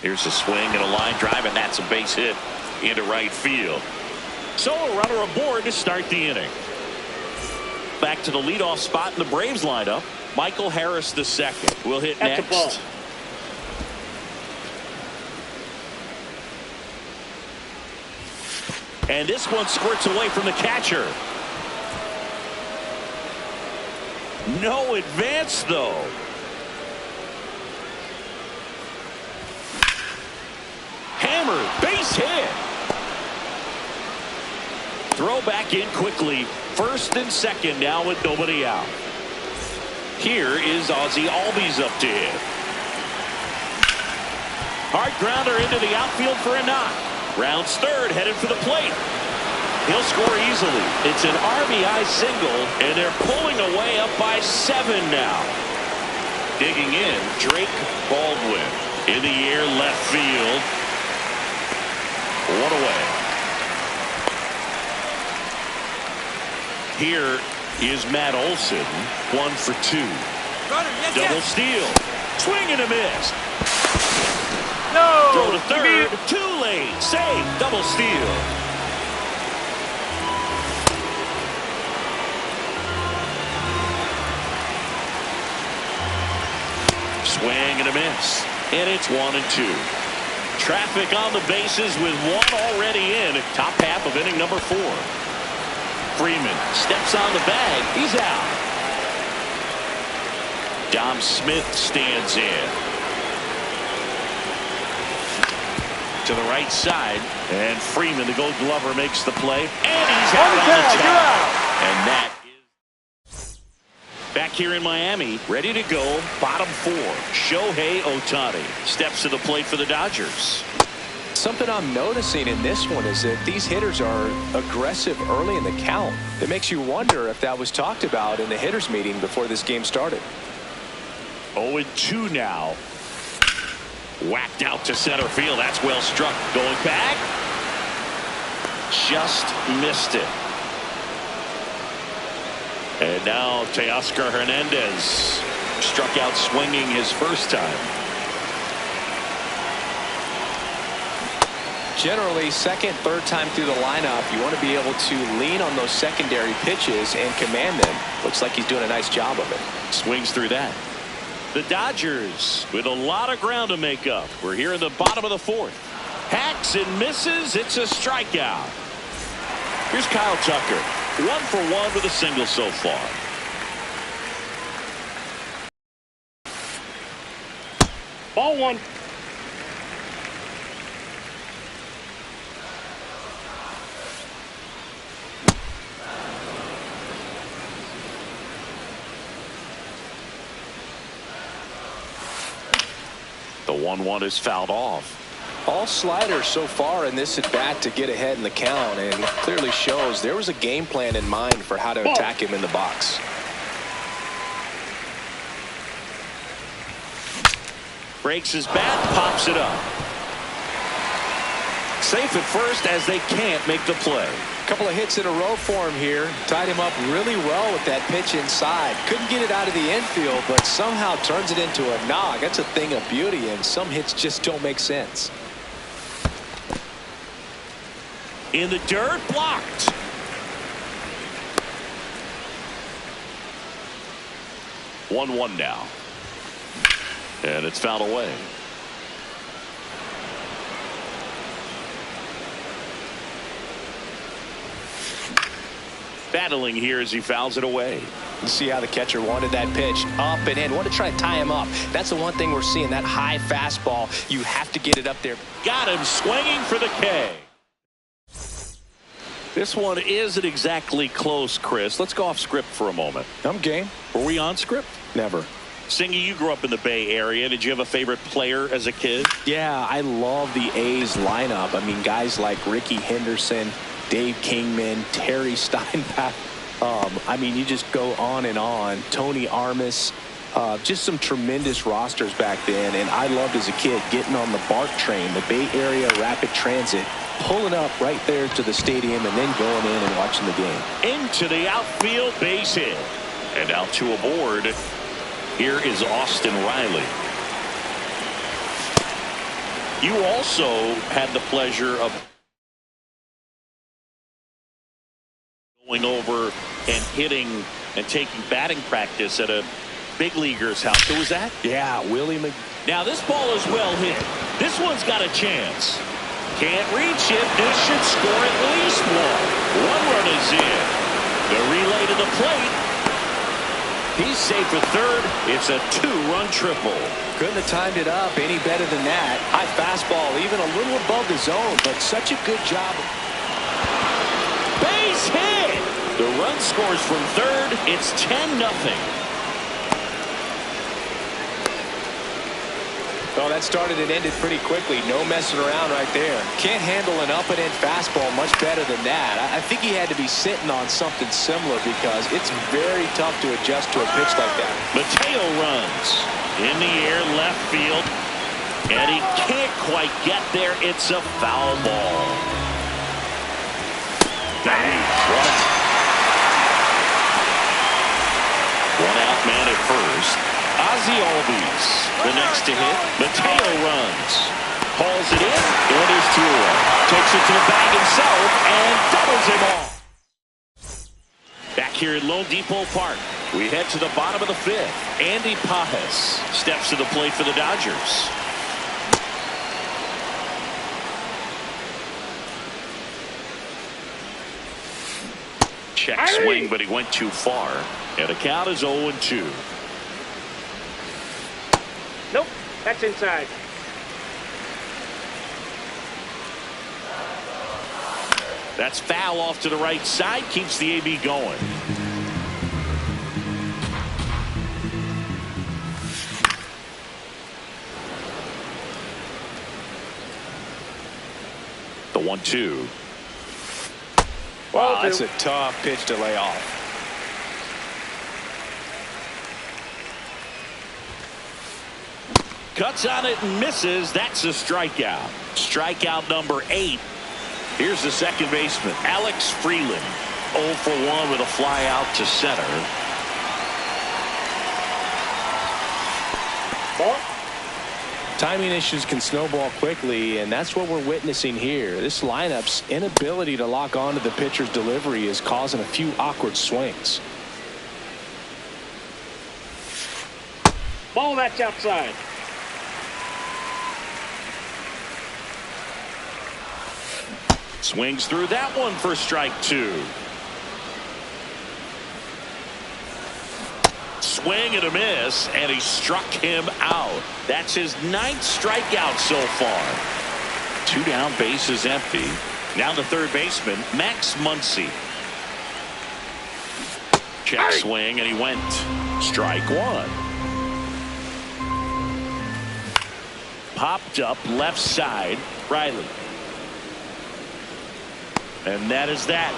Here's a swing and a line drive, and that's a base hit into right field. So a runner aboard to start the inning. Back to the leadoff spot in the Braves lineup, Michael Harris II will hit That's a ball. next. And this one squirts away from the catcher. No advance, though. Hammered, base hit. Throw back in quickly. First and second now with nobody out. Here is Ozzie Albies up to hit. Hard grounder into the outfield for a knock. Rounds third, headed for the plate. He'll score easily. It's an RBI single, and they're pulling away up by 7 now. Digging in, Drake Baldwin. In the air, left field. One away. Here is Matt Olson. 1 for 2. Double steal. Swing and a miss. No. Throw to third. Too late. Save. Double steal. Swing and a miss. And it's 1 and 2. Traffic on the bases with 1 already in. Top half of inning number 4. Freeman steps on the bag. He's out. Dom Smith stands in. To the right side. And Freeman, the Gold Glover, makes the play. And he's out on the tag. And that is back here in Miami. Ready to go. Bottom 4. Shohei Ohtani steps to the plate for the Dodgers. Something I'm noticing in this one is that these hitters are aggressive early in the count. It makes you wonder if that was talked about in the hitters meeting before this game started. 0-2 now. Whacked out to center field. That's well struck. Going back. Just missed it. And now Teoscar Hernandez struck out swinging his first time. Generally, second, third time through the lineup, you want to be able to lean on those secondary pitches and command them. Looks like he's doing a nice job of it. Swings through that. The Dodgers with a lot of ground to make up. We're here in the bottom of the 4th. Hacks and misses. It's a strikeout. Here's Kyle Tucker. 1 for 1 with a single so far. Ball 1. The 1-1 is fouled off. All sliders so far in this at bat to get ahead in the count, and clearly shows there was a game plan in mind for how to attack him in the box. Breaks his bat, pops it up. Safe at first as they can't make the play. Couple of hits in a row for him here. Tied him up really well with that pitch inside. Couldn't get it out of the infield, but somehow turns it into a knock. That's a thing of beauty, and some hits just don't make sense. In the dirt, blocked. One now. And it's fouled away. Battling here as he fouls it away. You see how the catcher wanted that pitch up and in. Want to try to tie him up. That's the one thing we're seeing, that high fastball. You have to get it up there. Got him swinging for the K. This one isn't exactly close, Chris. Let's go off script for a moment. I'm game. Were we on script? Never. Singy, you grew up in the Bay Area. Did you have a favorite player as a kid? Yeah, I love the A's lineup. I mean, guys like Ricky Henderson, Dave Kingman, Terry Steinbach. I mean, you just go on and on. Tony Armas. Just some tremendous rosters back then. And I loved as a kid getting on the BART train, the Bay Area Rapid Transit, pulling up right there to the stadium and then going in and watching the game. Into the outfield, base hit. And now to aboard. Here is Austin Riley. You also had the pleasure of going over and hitting and taking batting practice at a big leaguer's house. Who was that? Yeah, Willie Mc... Now this ball is well hit. This one's got a chance. Can't reach it. This should score at least 1. 1 run is in. The relay to the plate. He's safe at third. It's a 2-run triple. Couldn't have timed it up any better than that. High fastball, even a little above the zone, but such a good job. Base hit. The run scores from third. It's 10-0. Well, that started and ended pretty quickly. No messing around right there. Can't handle an up-and-in fastball much better than that. I think he had to be sitting on something similar because it's very tough to adjust to a pitch like that. Mateo runs in the air left field, and he can't quite get there. It's a foul ball. One out man at first. Ozzie Albies the next to hit. Mateo runs. Hauls it in. It is 2-1. Takes it to the bag himself and doubles him off. Back here at Lone Depot Park, we head to the bottom of the fifth. Andy Pajes steps to the plate for the Dodgers. Check swing, but he went too far. And the count is 0-2. Nope, that's inside. That's foul off to the right side. Keeps the AB going. The 1-2. Wow, that's a tough pitch to lay off. Cuts on it and misses. That's a strikeout. Strikeout number 8. Here's the second baseman, Alex Freeland. 0 for 1 with a fly out to center. Ball. Timing issues can snowball quickly, and that's what we're witnessing here. This lineup's inability to lock onto the pitcher's delivery is causing a few awkward swings. Ball, that's outside. Swings through that one for strike 2. Swing and a miss, and he struck him out. That's his 9th strikeout so far. 2 down, bases empty. Now the third baseman, Max Muncy. Check swing, and he went. Strike 1. Popped up left side, Riley. And that is that.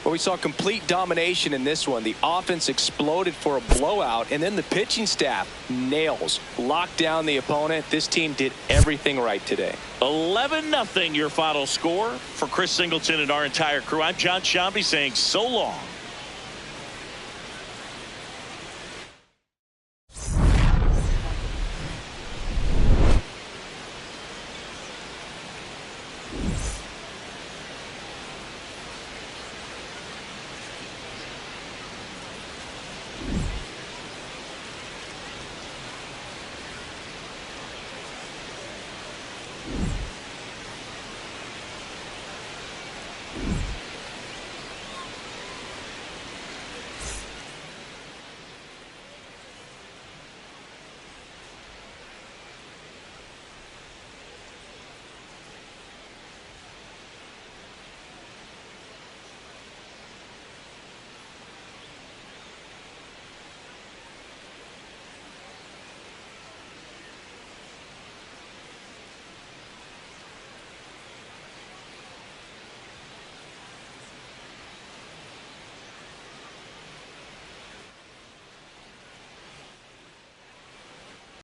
Well, we saw complete domination in this one. The offense exploded for a blowout, and then the pitching staff nails. Locked down the opponent. This team did everything right today. 11-0 your final score. For Chris Singleton and our entire crew, I'm John Shambi saying so long.